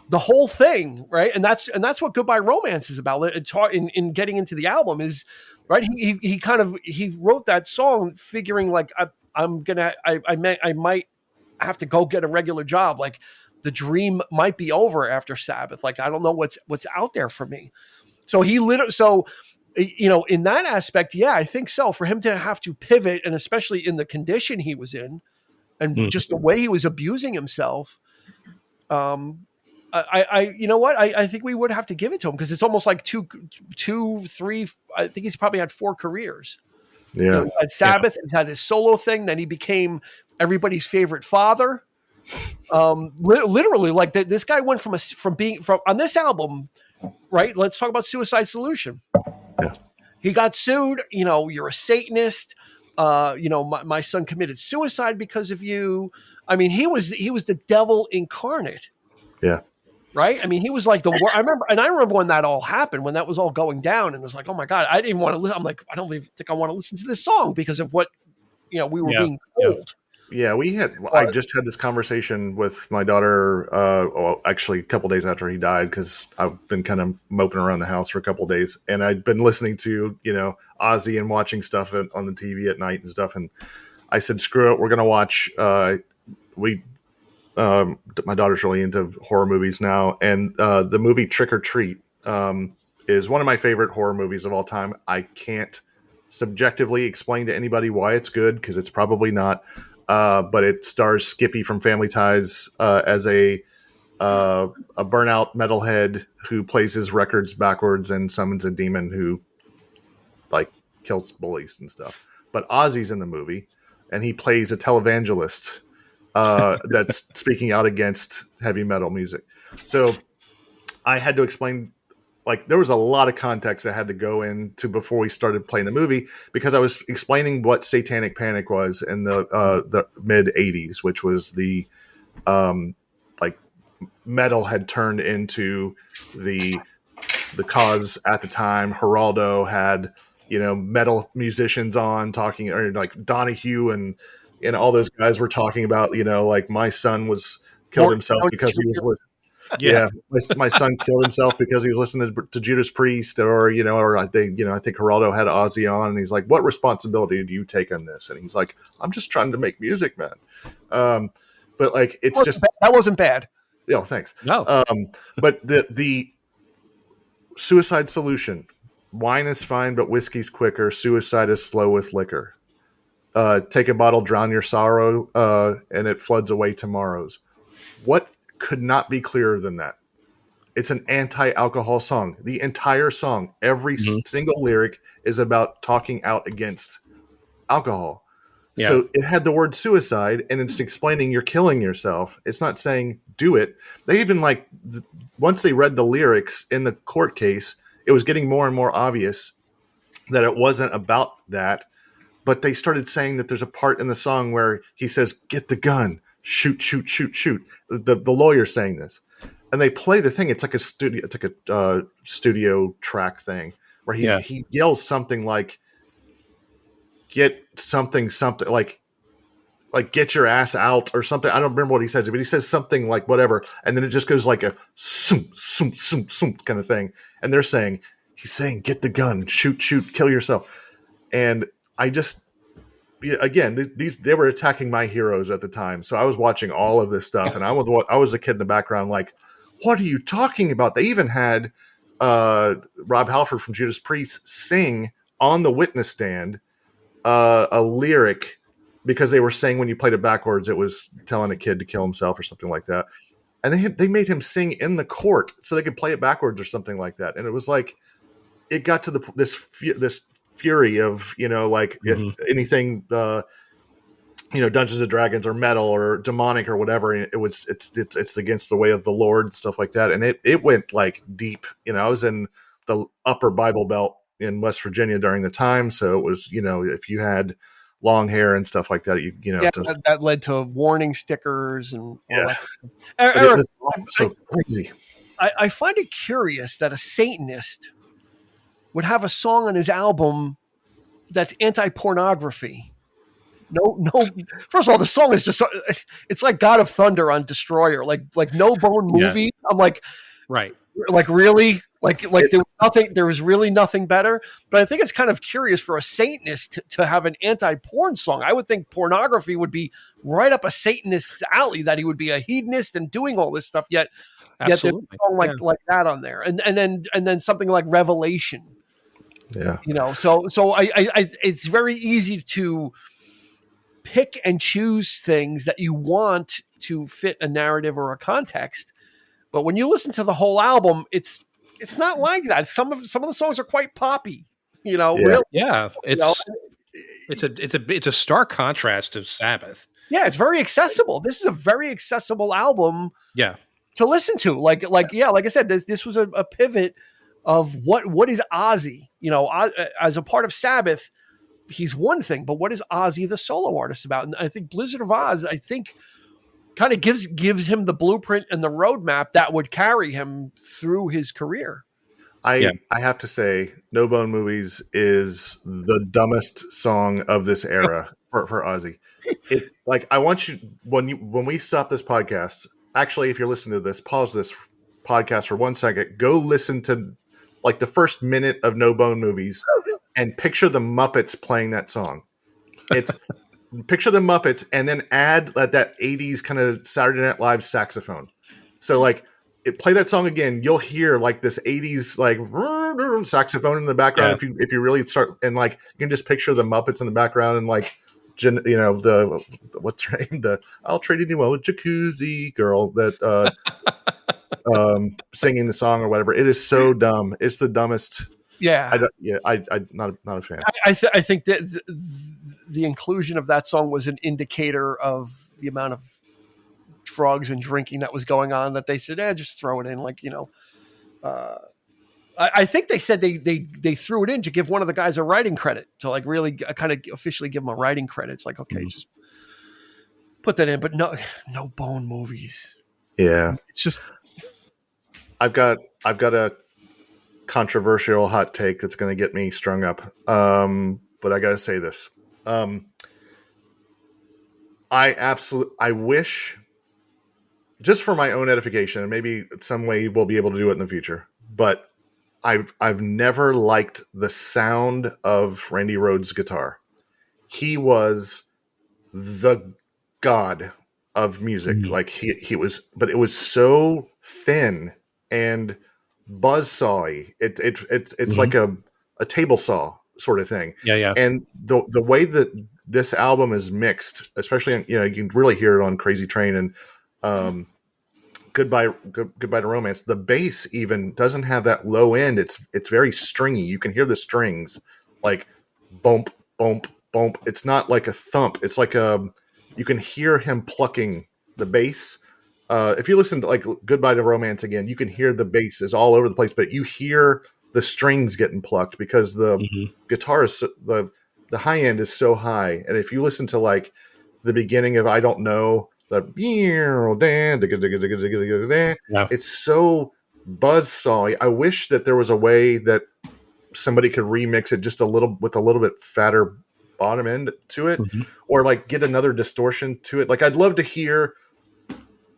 A: the whole thing, right? And that's what Goodbye Romance is about. In getting into the album is right. He wrote that song figuring like I might have to go get a regular job. Like the dream might be over after Sabbath. Like I don't know what's out there for me. So in that aspect, I think so. For him to have to pivot, and especially in the condition he was in, and just the way he was abusing himself, I think we would have to give it to him, because it's almost like 2, 3. I think he's probably had 4 careers.
D: Yeah,
A: at Sabbath, he's had his solo thing. Then he became everybody's favorite father. Literally, like this guy went from on this album, right? Let's talk about Suicide Solution.
D: Yeah.
A: He got sued. You're a Satanist. My son committed suicide because of you. I mean, he was the devil incarnate.
D: Yeah.
A: Right. I mean, he was like the worst. I remember when that all happened, when that was all going down, and it was like, oh my God, I didn't even want to listen. I'm like, I don't even think I want to listen to this song because of what, we were being told.
D: Yeah, I just had this conversation with my daughter, actually a couple days after he died, because I've been kind of moping around the house for a couple days, and I'd been listening to, Ozzy and watching stuff on the TV at night and stuff. And I said, screw it. We're going to watch, my daughter's really into horror movies now. And the movie Trick or Treat is one of my favorite horror movies of all time. I can't subjectively explain to anybody why it's good, because it's probably not. But it stars Skippy from Family Ties as a a burnout metalhead who plays his records backwards and summons a demon who like kills bullies and stuff. But Ozzy's in the movie, and he plays a televangelist that's speaking out against heavy metal music. So I had to explain, like, there was a lot of context I had to go into before we started playing the movie, because I was explaining what Satanic Panic was in the mid 80s, which was the like metal had turned into the cause at the time. Geraldo had, metal musicians on talking, or like Donahue and all those guys were talking about, like my son was killed himself because he was my son killed himself because he was listening to Judas Priest, or I think Geraldo had Ozzy on, and he's like, what responsibility do you take on this? And he's like, I'm just trying to make music, man. But like, it's just
A: that wasn't bad.
D: Yeah, thanks.
C: No.
D: But the suicide solution: wine is fine, but whiskey's quicker. Suicide is slow with liquor. Take a bottle, drown your sorrow, and it floods away tomorrows. What could not be clearer than that? It's an anti-alcohol song. The entire song, every single lyric is about talking out against alcohol. Yeah. So it had the word suicide, and it's explaining you're killing yourself. It's not saying do it. They even once they read the lyrics in the court case, it was getting more and more obvious that it wasn't about that. But they started saying that there's a part in the song where he says, get the gun, shoot, shoot, shoot, shoot. The lawyer saying this. And they play the thing. It's like a studio track thing where he yells something like, get something, like get your ass out or something. I don't remember what he says, but he says something like whatever. And then it just goes like a soom, soom, soom, soom kind of thing. And he's saying, get the gun, shoot, shoot, kill yourself. And I just, again, they were attacking my heroes at the time. So I was watching all of this stuff, and I was a kid in the background like, what are you talking about? They even had Rob Halford from Judas Priest sing on the witness stand a lyric, because they were saying when you played it backwards, it was telling a kid to kill himself or something like that. And they made him sing in the court so they could play it backwards or something like that. And it was like, it got to this fury of, if anything, Dungeons and Dragons or metal or demonic or whatever, it's against the way of the Lord and stuff like that. And it went like deep. I was in the upper Bible Belt in West Virginia during the time. So it was, if you had long hair and stuff like that,
A: that led to warning stickers and all that.
D: Eric, so crazy.
A: I find it curious that a Satanist would have a song on his album that's anti-pornography. No. First of all, the song is just, it's like God of Thunder on Destroyer, like No Bone movie. Yeah. I'm like,
C: right.
A: Like really? Like there was really nothing better. But I think it's kind of curious for a Satanist to have an anti-porn song. I would think pornography would be right up a Satanist's alley, that he would be a hedonist and doing all this stuff. Yet there's a song like that on there, and then something like Revelation.
D: Yeah.
A: So I it's very easy to pick and choose things that you want to fit a narrative or a context. But when you listen to the whole album, it's not like that. Some of the songs are quite poppy, Really,
C: it's a stark contrast to Sabbath.
A: Yeah, it's very accessible. This is a very accessible album.
C: Yeah,
A: to listen to. Like I said, this was a pivot of what is Ozzy. As a part of Sabbath, he's one thing, but what is Ozzy the solo artist about? And I think Blizzard of Ozz, kind of gives him the blueprint and the roadmap that would carry him through his career.
D: I have to say, No Bone Movies is the dumbest song of this era for Ozzy. I want you, when we stop this podcast, actually, if you're listening to this, pause this podcast for 1 second, go listen to the first minute of No Bone Movies and picture the Muppets playing that song. It's picture the Muppets and then add that 80s kind of Saturday Night Live saxophone. So play that song again, you'll hear this 80s saxophone in the background. If you really start, and you can just picture the Muppets in the background and the what's her name? The I'll trade anyone with jacuzzi girl that singing the song or whatever. It is so dumb. It's the dumbest.
A: Yeah.
D: I'm not a fan.
A: I think that the inclusion of that song was an indicator of the amount of drugs and drinking that was going on, that they said, just throw it in. Like, I think they said they threw it in to give one of the guys a writing credit, to like really kind of officially give him a writing credit. It's like, okay, just put that in, but no Bone movies.
D: Yeah.
A: It's just,
D: I've got a controversial hot take that's going to get me strung up. But I got to say this. I wish, just for my own edification, and maybe some way we'll be able to do it in the future, but I've never liked the sound of Randy Rhoads' guitar. He was the god of music. Like he was, but it was so thin and buzzsawy. It's like a table saw sort of thing.
C: Yeah.
D: And the way that this album is mixed, especially you can really hear it on Crazy Train and Goodbye to Romance. The bass even doesn't have that low end. It's very stringy. You can hear the strings like bump, bump, bump. It's not like a thump. It's like you can hear him plucking the bass. If you listen to like Goodbye to Romance again, you can hear the bass is all over the place, but you hear the strings getting plucked because the guitar is the high end is so high. And if you listen to like the beginning of I Don't Know, it's so buzzsawy. I wish that there was a way that somebody could remix it just with a little bit fatter bottom end to it, or like get another distortion to it. Like I'd love to hear,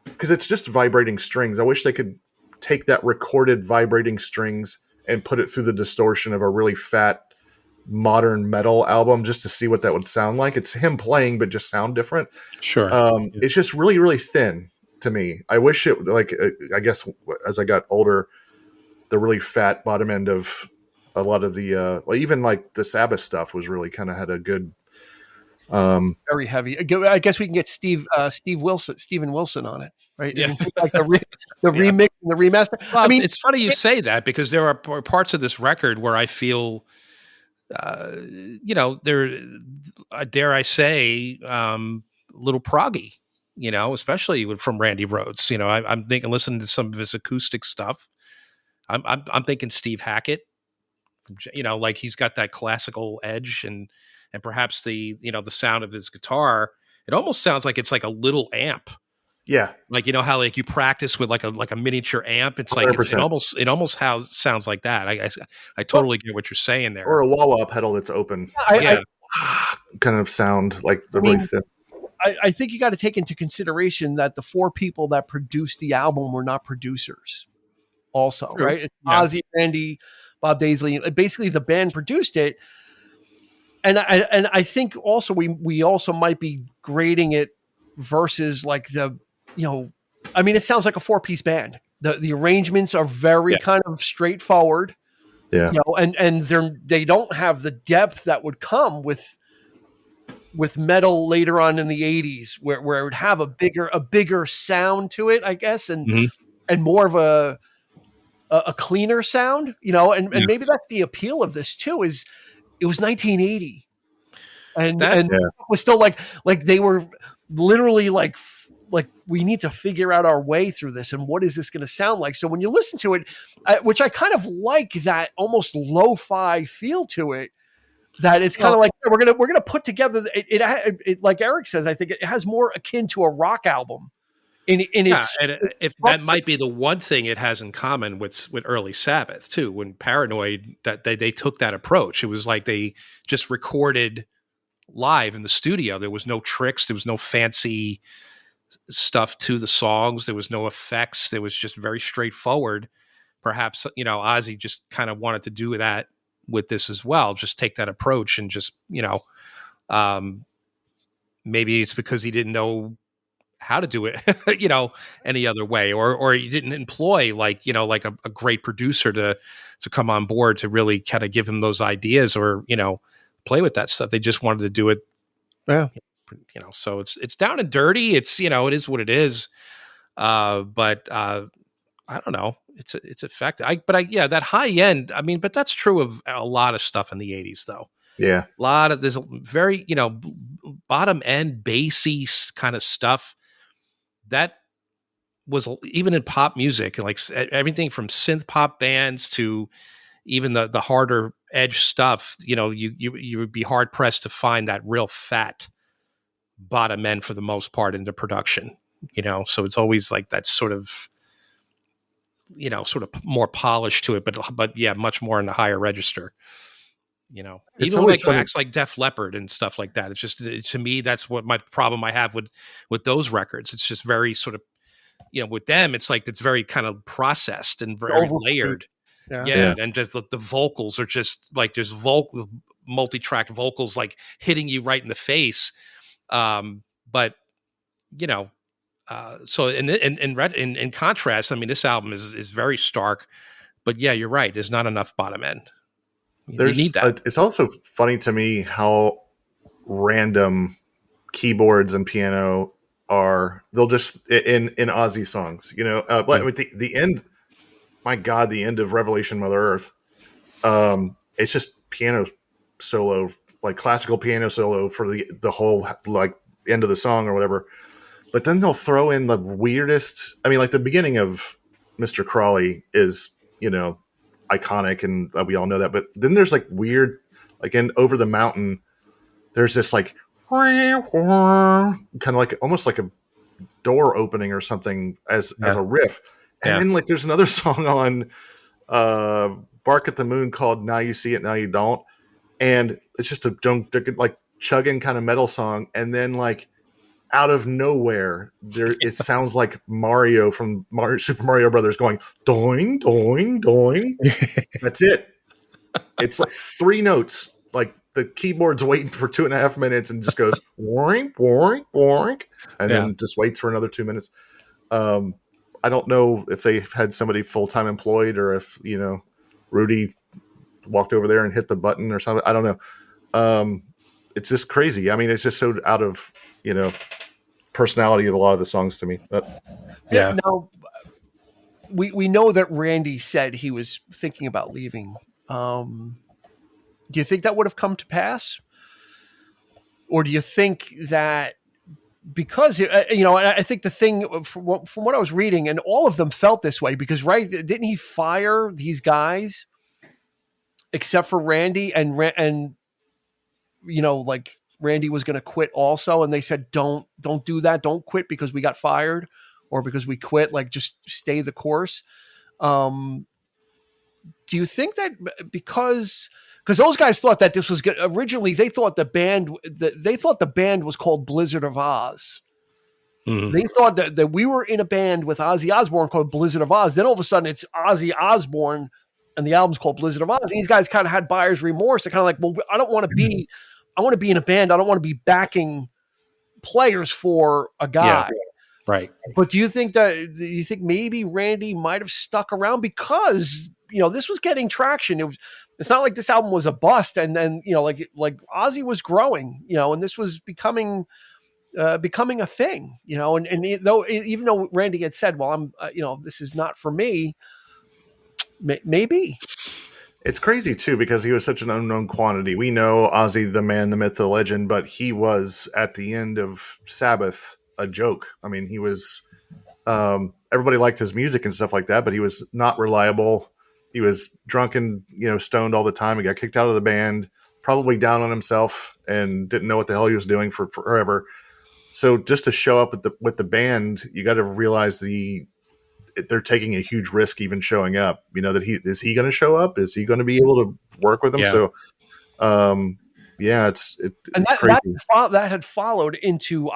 D: because it's just vibrating strings. I wish they could take that recorded vibrating strings and put it through the distortion of a really fat modern metal album just to see what that would sound like. It's him playing, but just sound different.
C: Sure.
D: It's just really, really thin to me. I wish it, like, I guess as I got older, the really fat bottom end of a lot of the, even like the Sabbath stuff was really kind of had a good,
A: very heavy. I guess we can get Steven Wilson on it, right?
C: Yeah.
A: Like the remix and the remaster.
C: Well, I mean, it's funny you say that, because there are parts of this record where I feel, they're, dare I say, a little proggy, especially from Randy Rhoads. I'm thinking, listening to some of his acoustic stuff. I'm thinking Steve Hackett, like he's got that classical edge and perhaps the sound of his guitar. It almost sounds like it's like a little amp.
D: Yeah.
C: Like, how like you practice with like a miniature amp. It's like, it almost sounds like that. I totally get what you're saying there.
D: Or a wah-wah pedal that's open. Kind of sound like the really thin.
A: I think you got to take into consideration that the four people that produced the album were not producers also,
C: True.
A: right? It's Ozzy, Randy, Bob Daisley. Basically the band produced it. And I think also we also might be grading it versus like it sounds like a 4-piece band. The arrangements are very kind of straightforward.
D: Yeah.
A: And they don't have the depth that would come with metal later on in the 80s where it would have a bigger sound to it, I guess, and more of a cleaner sound, and maybe that's the appeal of this too, is it was 1980 and it was still like they were literally like we need to figure out our way through this, and what is this going to sound like? So when you listen to it, which I kind of like that almost lo-fi feel to it, that it's kind of like we're gonna put together it like Eric says, I think it has more akin to a rock album if
C: that might be the one thing it has in common with early Sabbath too. When Paranoid, that they took that approach, it was like they just recorded live in the studio. There was no tricks, there was no fancy stuff to the songs, there was no effects, there was just very straightforward. Perhaps Ozzy just kind of wanted to do that with this as well, just take that approach and just maybe it's because he didn't know how to do it any other way, or he didn't employ like a great producer to come on board to really kind of give him those ideas or play with that stuff. They just wanted to do it
A: Yeah.
C: So it's down and dirty. It's, it is what it is. But I don't know. It's effective. Yeah, that high end. I mean, but that's true of a lot of stuff in the 80s, though.
D: Yeah.
C: There's a very, bottom end bassy kind of stuff that was even in pop music, like everything from synth pop bands to even the harder edge stuff. You would be hard pressed to find that real fat bottom end for the most part in the production. So it's always like that sort of more polished to it, but yeah, much more in the higher register.
D: It's
C: even
D: always
C: like acts like Def Leppard and stuff like that. It's just, to me, that's what my problem I have with those records. It's just very sort of, with them, it's like, it's very kind of processed and very layered. Yeah. And just the vocals are just like, there's multi-track vocals, like hitting you right in the face. But so in contrast, I mean, this album is very stark, but yeah, you're right. There's not enough bottom end. You need that.
D: It's also funny to me how random keyboards and piano are. They'll just in Ozzy songs, with the end. My God, the end of Revelation Mother Earth. It's just piano solo, like classical piano solo for the whole like end of the song or whatever. But then they'll throw in the weirdest. I mean, like the beginning of Mr. Crawley is, iconic, and we all know that. But then there's like weird, like in Over the Mountain, there's this like kind of like almost like a door opening or something as a riff. And then like there's another song on Bark at the Moon called Now You See It, Now You Don't. And it's just a like chugging kind of metal song. And then like out of nowhere, it sounds like Mario from Super Mario Brothers going doing, doing, doing. That's it. It's like 3 notes. Like the keyboard's waiting for 2.5 minutes and just goes boring, boring, boring, and then just waits for another 2 minutes. I don't know if they had somebody full-time employed or if, Rudy walked over there and hit the button or something. I don't know. It's just crazy. I mean, it's just so out of, personality of a lot of the songs to me. But
A: yeah. Now, we know that Randy said he was thinking about leaving. Do you think that would have come to pass? Or do you think that because, I think the thing from what I was reading, and all of them felt this way because, right, didn't he fire these guys except for Randy and like Randy was going to quit also. And they said, don't do that. Don't quit because we got fired or because we quit, like just stay the course. Do you think that because those guys thought that this was good originally, they thought the band was called Blizzard of Ozz. Mm-hmm. They thought that we were in a band with Ozzy Osbourne called Blizzard of Ozz. Then all of a sudden it's Ozzy Osbourne and the album's called Blizzard of Ozz. And these guys kind of had buyer's remorse. They're kind of like, well, I want to be in a band. I don't want to be backing players for a guy.
C: Yeah, right.
A: But do you think maybe Randy might have stuck around because, this was getting traction. It's not like this album was a bust. And then, like Ozzy was growing, and this was becoming a thing, and even though Randy had said, well, I'm, this is not for me, maybe.
D: It's crazy too, because he was such an unknown quantity. We know Ozzy, the man, the myth, the legend, but he was at the end of Sabbath a joke. I mean, he was, everybody liked his music and stuff like that, but he was not reliable. He was drunk and, stoned all the time. He got kicked out of the band, probably down on himself and didn't know what the hell he was doing for forever. So just to show up with the band, you got to realize they're taking a huge risk even showing up, that is he going to show up? Is he going to be able to work with them? Yeah. So, it's crazy.
A: That had followed into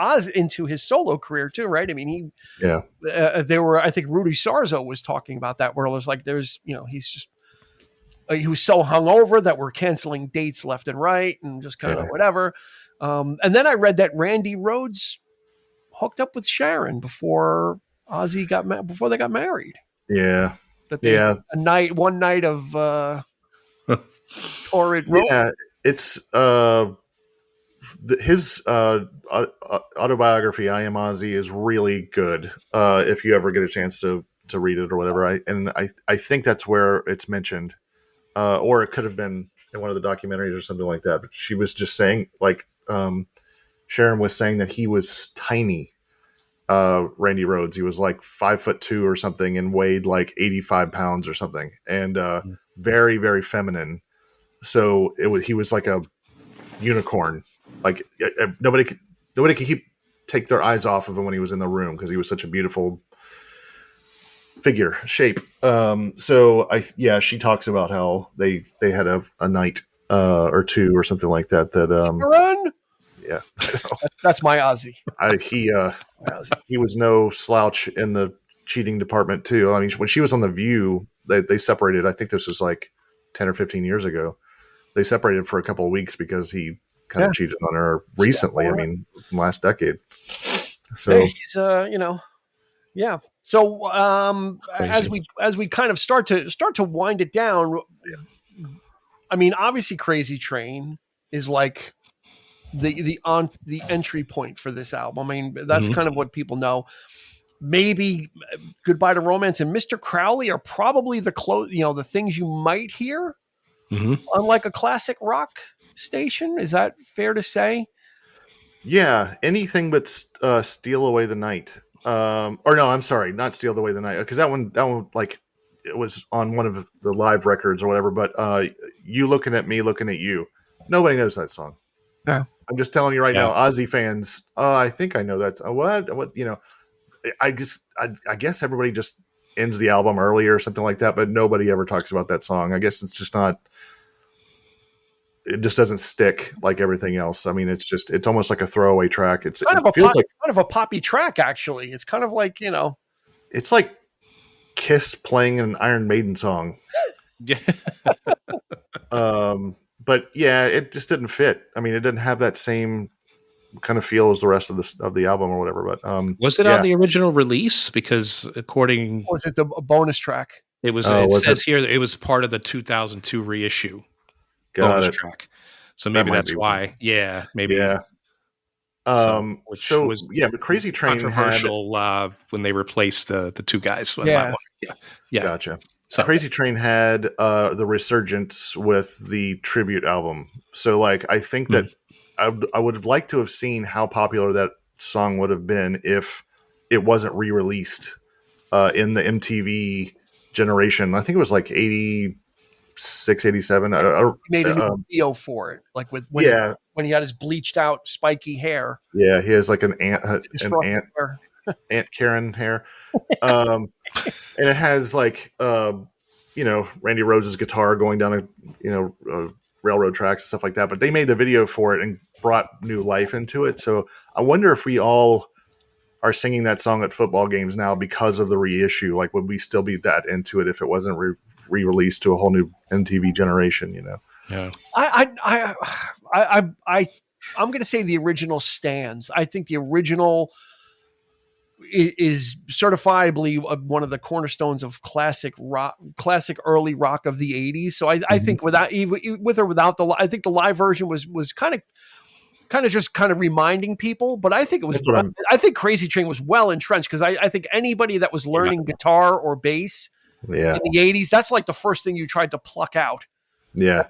A: his solo career too, right? I mean, I think Rudy Sarzo was talking about that, where it was like, there's, he's just, he was so hungover that we're canceling dates left and right and just kind of whatever. And then I read that Randy Rhoads hooked up with Sharon before Ozzy before they got married.
D: Yeah.
A: One night of torrid romance.
D: Yeah. It's his autobiography, I Am Ozzy, is really good. If you ever get a chance to read it or whatever, I think that's where it's mentioned, or it could have been in one of the documentaries or something like that. But she was just saying, like, Sharon was saying that he was tiny. Randy Rhoads, he was like 5'2" or something, and weighed like 85 pounds or something, and very, very feminine. So he was like a unicorn. Like nobody could take their eyes off of him when he was in the room, because he was such a beautiful shape. So she talks about how they had a night or two or something like that.
A: Run.
D: Yeah,
A: that's my Ozzy.
D: He was no slouch in the cheating department too. I mean, when she was on The View, they separated. I think this was like 10 or 15 years ago. They separated for a couple of weeks because he kind of cheated on her recently. I mean, in the last decade. So
A: he's yeah. So as we kind of start to wind it down, I mean, obviously Crazy Train is like the entry point for this album. I mean, that's kind of what people know. Maybe Goodbye to Romance and Mr. Crowley are probably the things you might hear on like a classic rock station. Is that fair to say?
D: Yeah, anything but Steal Away the Night. Or no, I'm sorry, not Steal Away the Night, because that one like it was on one of the live records or whatever. But You Looking at Me, Looking at You. Nobody knows that song.
A: Yeah.
D: I'm just telling you right now, Ozzy fans. I think I know that. What I guess everybody just ends the album early or something like that, but nobody ever talks about that song. I guess it's just not. It just doesn't stick like everything else. I mean, it's almost like a throwaway track. It feels like
A: kind of a poppy track, actually. It's kind of like,
D: it's like Kiss playing an Iron Maiden song.
C: Yeah.
D: But yeah, it just didn't fit. I mean, it didn't have that same kind of feel as the rest of the album or whatever. But
C: was it on the original release? Because according,
A: or was it a bonus track?
C: It was. It says here that it was part of the 2002 reissue.
D: Got it.
C: Track. So maybe that's why. One. Yeah, maybe.
D: Yeah. But Crazy Train
C: controversial when they replaced the two guys.
A: Yeah.
D: Gotcha. So Crazy Train had the resurgence with the tribute album. So like I think that I would have liked to have seen how popular that song would have been if it wasn't re-released in the MTV generation. I think it was like 86, 87.
A: He made a new video for it, like when he had his bleached out spiky hair.
D: Yeah, he has like an Aunt Karen hair. And it has like Randy Rhoads' guitar going down railroad tracks and stuff like that. But they made the video for it and brought new life into it. So I wonder if we all are singing that song at football games now because of the reissue. Like, would we still be that into it if it wasn't re-released to a whole new MTV generation?
C: Yeah.
A: I'm going to say the original stands. I think the original is certifiably one of the cornerstones of classic early rock of the 80s. So I think with or without I think the live version was kind of just reminding people, but I think it was, I think Crazy Train was well entrenched, because I think anybody that was learning guitar or bass in the 80s, that's like the first thing you tried to pluck out.
D: Yeah.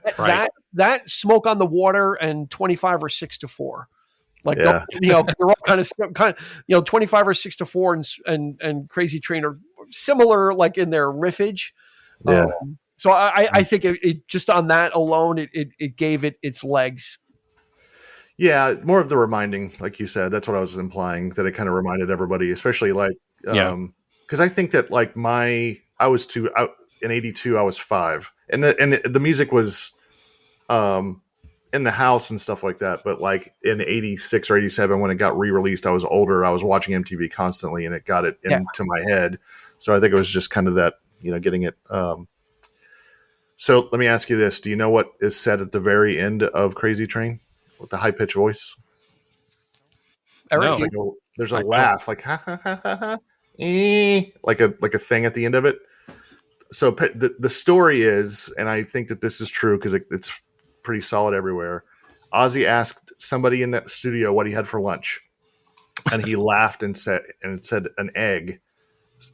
A: That Smoke on the Water and 25 or 6 to 4. Like, they're all kind of 25 or 6 to 4 and Crazy Train are similar, like in their riffage.
D: Yeah.
A: So I think it just on that alone, it gave it its legs.
D: Yeah. More of the reminding, like you said, that's what I was implying, that it kind of reminded everybody, especially like, cause I think that like in 82, I was 5 and the music was, in the house and stuff like that. But like in 86 or 87, when it got re-released, I was older. I was watching MTV constantly and it got it into my head. So I think it was just kind of that, getting it. So let me ask you this. Do you know what is said at the very end of Crazy Train with the high pitched voice?
A: No.
D: There's a laugh, like, ha, ha, ha, ha, ha, like a thing at the end of it. So the story is, and I think that this is true because it's pretty solid everywhere. Ozzy asked somebody in that studio what he had for lunch, and he laughed and said an egg,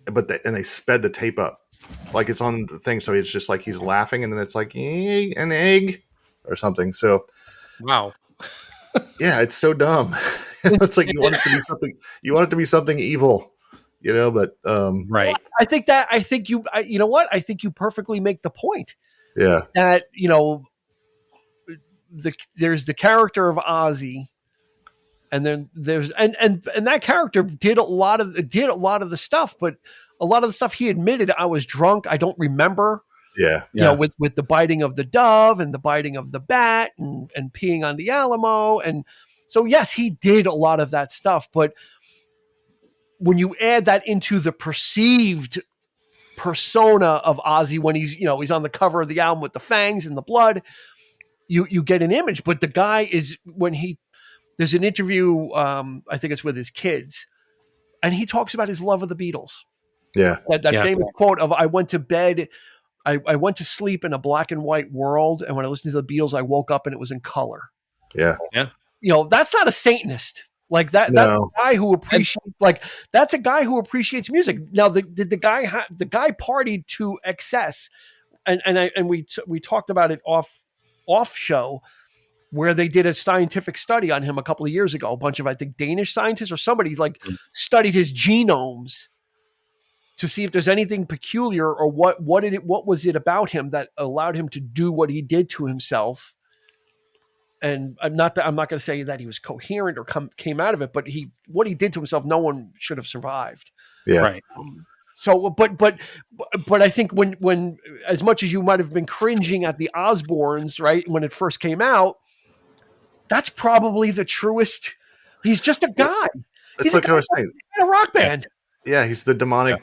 D: but they sped the tape up like it's on the thing, so it's just like he's laughing, and then it's like an egg or something. So
C: wow.
D: Yeah, it's so dumb. It's like you want it to be something. You want it to be something evil, But
C: right.
A: I think you know what? I think you perfectly make the point.
D: Yeah.
A: That there's the character of Ozzy, and then there's and that character did a lot of the stuff, but a lot of the stuff he admitted, I was drunk, I don't remember.
D: Yeah.
A: With the biting of the dove and the biting of the bat and peeing on the Alamo. And so, yes, he did a lot of that stuff. But when you add that into the perceived persona of Ozzy, when he's on the cover of the album with the fangs and the blood, you get an image. But the guy is, there's an interview, I think it's with his kids, and he talks about his love of the Beatles.
D: Yeah.
A: That famous quote of, I went to bed, I went to sleep in a black and white world, and when I listened to the Beatles, I woke up and it was in color.
D: Yeah.
C: Yeah.
A: That's not a Satanist. Like that.
D: No.
A: That's a guy who appreciates. That's a guy who appreciates music. Now, the guy partied to excess, and we talked about it off show, where they did a scientific study on him a couple of years ago. A bunch of, I think, Danish scientists or somebody studied his genomes to see if there's anything peculiar or what was it about him that allowed him to do what he did to himself. And I'm not going to say that he was coherent or came out of it, but what he did to himself, no one should have survived.
D: Yeah.
C: Right.
A: So, but I think when as much as you might have been cringing at the Osbournes, right, when it first came out, that's probably the truest. He's just a guy.
D: It's like I was saying,
A: in a rock band.
D: Yeah, he's the demonic.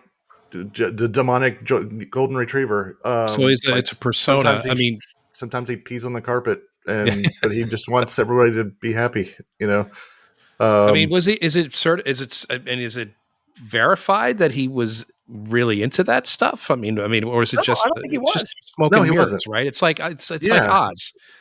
D: The demonic golden retriever.
C: So it's a persona.
D: Sometimes he pees on the carpet, but he just wants everybody to be happy.
C: Is it verified that he was really into that stuff? Or is it just?
A: I don't think he was.
C: Just smoke and
D: he
C: mirrors,
D: wasn't.
C: right? It's like Oz.
D: It's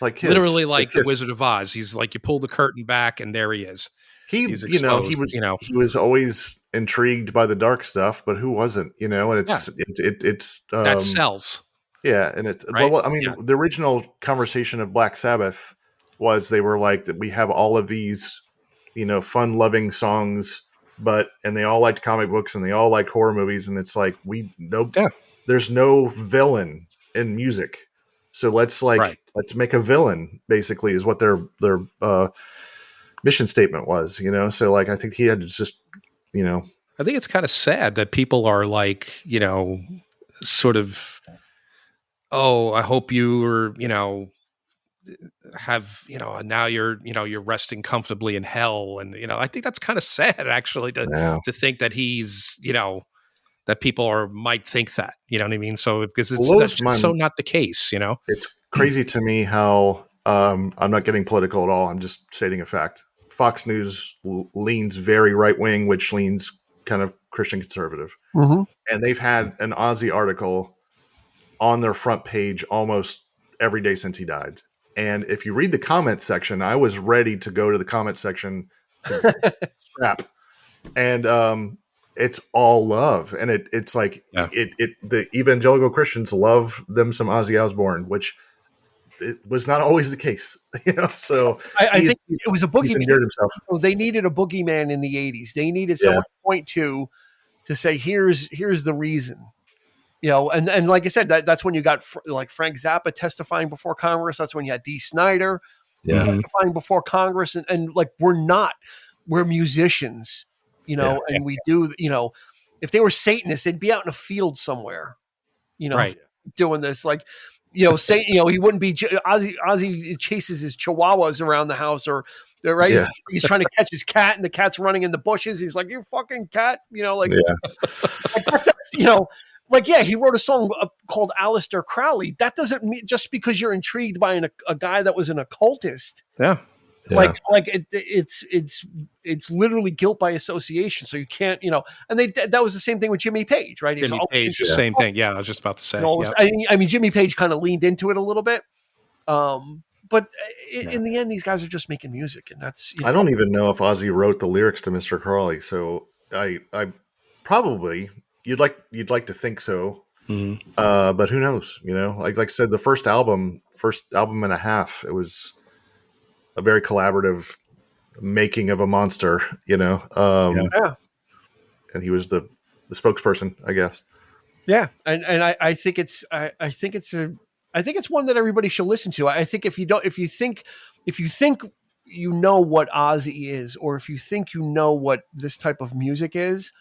D: like Kiss.
C: Literally like the
D: Kiss.
C: Wizard of Oz. He's like, you pull the curtain back and there he is. He's exposed,
D: he was always intrigued by the dark stuff, but who wasn't? And it's
C: that sells.
D: Yeah, and it's
C: right?
D: The original conversation of Black Sabbath was they were like that. We have all of these, fun-loving songs, and they all liked comic books and they all liked horror movies, and it's like there's no villain in music, so let's make a villain. Basically, is what their mission statement was. So I think he had to just
C: I think it's kind of sad that people are like, sort of, oh, I hope you are, have, now you're resting comfortably in hell. And, I think that's kind of sad actually to think that he's, that people might think that, you know what I mean? So, because that's just so not the case,
D: It's crazy to me how, I'm not getting political at all. I'm just stating a fact. Fox News leans very right wing, which leans kind of Christian conservative.
A: Mm-hmm.
D: And they've had an Ozzy article on their front page almost every day since he died. And if you read the comment section, I was ready to go to the comment section to scrap. And it's all love. And it's like the evangelical Christians love them some Ozzy Osbourne, which it was not always the case, So
A: I think it was a boogeyman.
D: Himself.
A: They needed a boogeyman in the 80s. They needed someone to point to say, here's the reason, and like I said, that's when you got like Frank Zappa testifying before Congress. That's when you had Dee Snider testifying before Congress, and like we're musicians, and we do, if they were Satanists, they'd be out in a field somewhere, doing this, like. He wouldn't be Ozzy chases his chihuahuas around the house right. Yeah. He's trying to catch his cat and the cat's running in the bushes. He's like, you fucking cat, he wrote a song called Aleister Crowley. That doesn't mean just because you're intrigued by a guy that was an occultist.
C: Yeah.
A: Like it's literally guilt by association. So you can't, and that was the same thing with Jimmy Page, right?
C: Jimmy Page, the same thing. Yeah, I was just about to say.
A: I mean, Jimmy Page kind of leaned into it a little bit, but in the end, these guys are just making music, and that's
D: I don't even know if Ozzy wrote the lyrics to Mr. Crawley. So I probably you'd like to think so, but who knows? Like I said, the first album and a half, it was a very collaborative making of a monster.
A: yeah.
D: And he was the spokesperson, I guess.
A: Yeah, and I think it's one that everybody should listen to. I think if you think you know what Ozzy is, or if you think you know what this type of music is,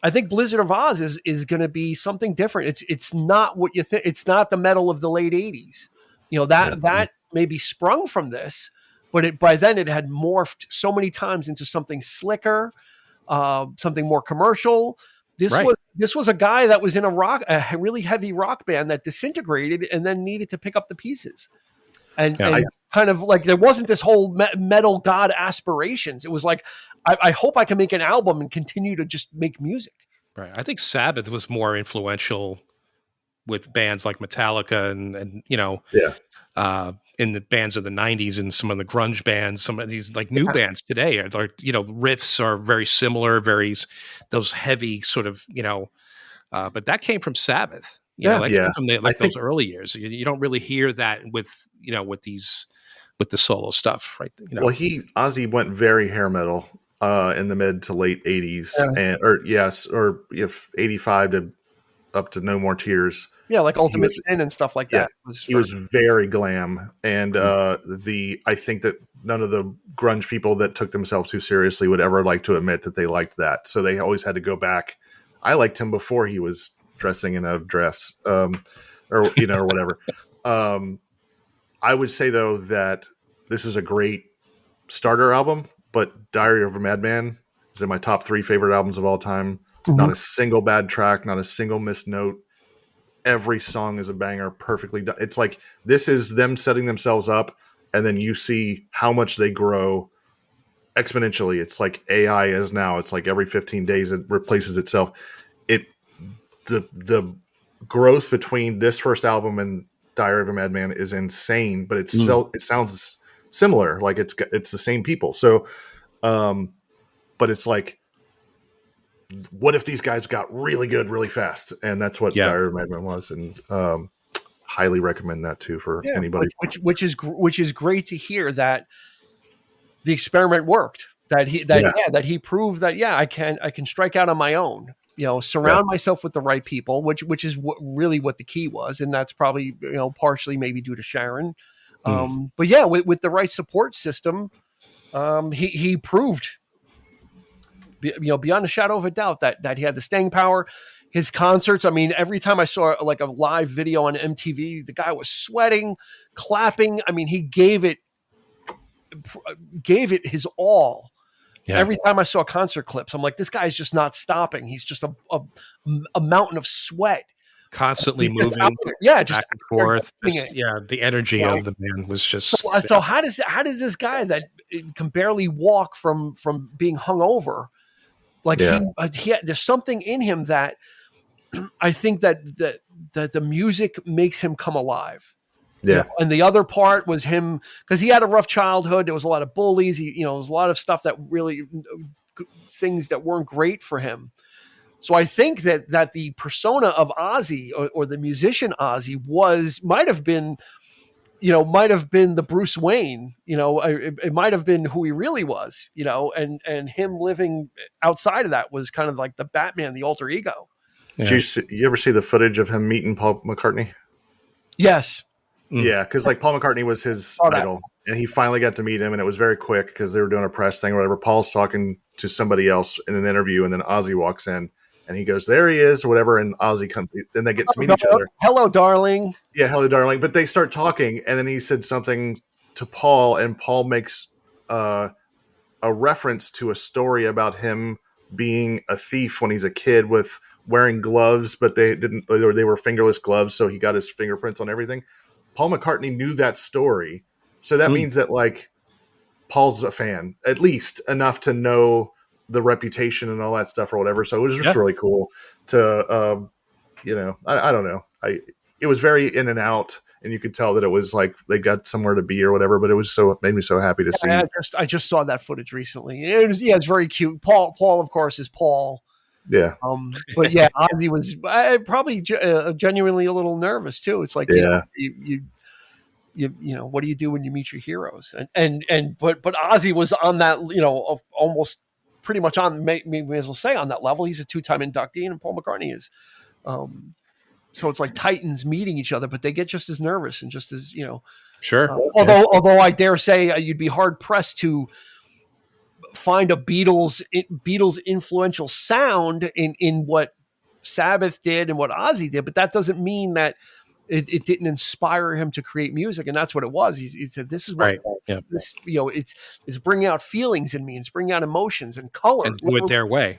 A: I think Blizzard of Ozz is going to be something different. It's not what you think. It's not the metal of the late '80s. That maybe sprung from this, but by then it had morphed so many times into something slicker, something more commercial. This was a guy that was in a really heavy rock band that disintegrated and then needed to pick up the pieces. And kind of like there wasn't this whole metal god aspirations. It was like, I hope I can make an album and continue to just make music.
C: Right. I think Sabbath was more influential with bands like Metallica and in the bands of the 90s and some of the grunge bands, some of these like new bands today are riffs are very similar, those heavy sort of, but that came from Sabbath. Came from those early years. You don't really hear that with the solo stuff, right?
D: Well, Ozzy went very hair metal in the mid to late 80s or if 85 to up to No More Tears.
A: Yeah, like Ultimate Sin and stuff like that.
D: He was very glam, and I think that none of the grunge people that took themselves too seriously would ever like to admit that they liked that. So they always had to go back. I liked him before he was dressing in a dress, or whatever. I would say though that this is a great starter album, but Diary of a Madman is in my top 3 favorite albums of all time. Mm-hmm. Not a single bad track, not a single missed note. Every song is a banger, perfectly done. It's like this is them setting themselves up, and then you see how much they grow exponentially. It's like AI is now. It's like every 15 days it replaces itself. The growth between this first album and Diary of a Madman is insane, but it sounds similar. Like it's the same people. So, but it's like, what if these guys got really good really fast? And that's what Diary of a Madman was, and highly recommend that too for anybody.
A: Which is great to hear that the experiment worked. That he proved that I can strike out on my own. Surround myself with the right people, which is really what the key was, and that's probably partially maybe due to Sharon. But with the right support system, he proved. Beyond a shadow of a doubt that he had the staying power. His concerts, I mean, every time I saw like a live video on MTV, the guy was sweating, clapping. I mean, he gave it his all. Yeah. Every time I saw concert clips, I'm like, this guy's just not stopping. He's just a mountain of sweat.
C: Constantly moving,
A: just
C: back and forth. The energy of the man was just.
A: So how does this guy that can barely walk from being hungover, like there's something in him that I think that the music makes him come alive.
D: Yeah,
A: and the other part was him because he had a rough childhood. There was a lot of bullies. There was a lot of stuff that really things that weren't great for him. So I think that the persona of Ozzy or the musician Ozzy might have been the Bruce Wayne, it might have been who he really was, and him living outside of that was kind of like the Batman, the alter ego.
D: Yeah. Did you ever see the footage of him meeting Paul McCartney?
A: Yes.
D: Yeah, because like Paul McCartney was his idol, and he finally got to meet him, and it was very quick because they were doing a press thing or whatever. Paul's talking to somebody else in an interview, and then Ozzy walks in. And he goes, there he is, or whatever. And Ozzy comes, then they get to meet each other.
A: Hello, darling.
D: Yeah, hello, darling. But they start talking, and then he said something to Paul, and Paul makes a reference to a story about him being a thief when he's a kid with wearing gloves, but they were fingerless gloves, so he got his fingerprints on everything. Paul McCartney knew that story, so that means that like Paul's a fan, at least enough to know the reputation and all that stuff or whatever. So it was just really cool to, I don't know. It was very in and out. and you could tell that it was like they got somewhere to be or whatever. But it made me so happy to see.
A: I just saw that footage recently. It's very cute. Paul, of course, is Paul.
D: Yeah.
A: But yeah, Ozzy was probably genuinely a little nervous too. It's like, you know, what do you do when you meet your heroes? But Ozzy was on that, almost pretty much on, may as well say, on that level. He's a 2-time inductee, and Paul McCartney is. So it's like titans meeting each other, but they get just as nervous and just as,
C: Sure.
A: Although I dare say you'd be hard pressed to find a Beatles influential sound in what Sabbath did and what Ozzy did, but that doesn't mean that it didn't inspire him to create music. And that's what it was. He said, this is what
C: right. Yep.
A: this, it's bringing out feelings in me. It's bringing out emotions and color.
C: And do it their way.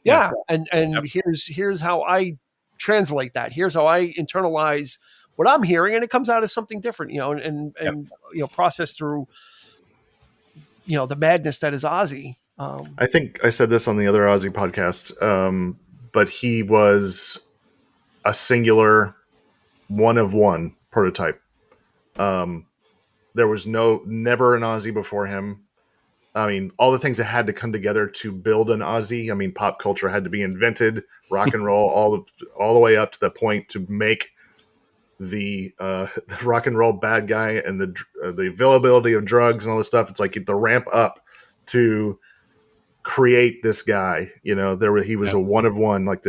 A: Yeah. And here's how I translate that. Here's how I internalize what I'm hearing. And it comes out as something different, and process through, the madness that is Ozzy.
D: I think I said this on the other Ozzy podcast, but he was a singular one of one prototype. There was never an Ozzy before him. I mean, all the things that had to come together to build an Ozzy. I mean, pop culture had to be invented, rock and roll, all the way up to the point to make the rock and roll bad guy and the availability of drugs and all this stuff. It's like the ramp up to create this guy. He was a one of one. Like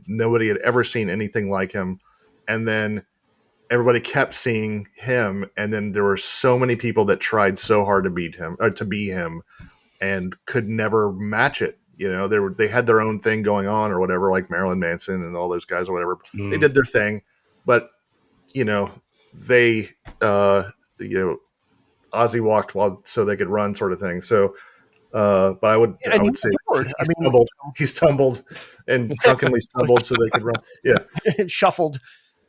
D: nobody had ever seen anything like him. And then everybody kept seeing him, and then there were so many people that tried so hard to beat him or to be him, and could never match it. They had their own thing going on or whatever, like Marilyn Manson and all those guys or whatever. They did their thing, but they Ozzy walked so they could run, sort of thing. So, but I would say he stumbled and drunkenly stumbled so they could run. Yeah,
A: shuffled.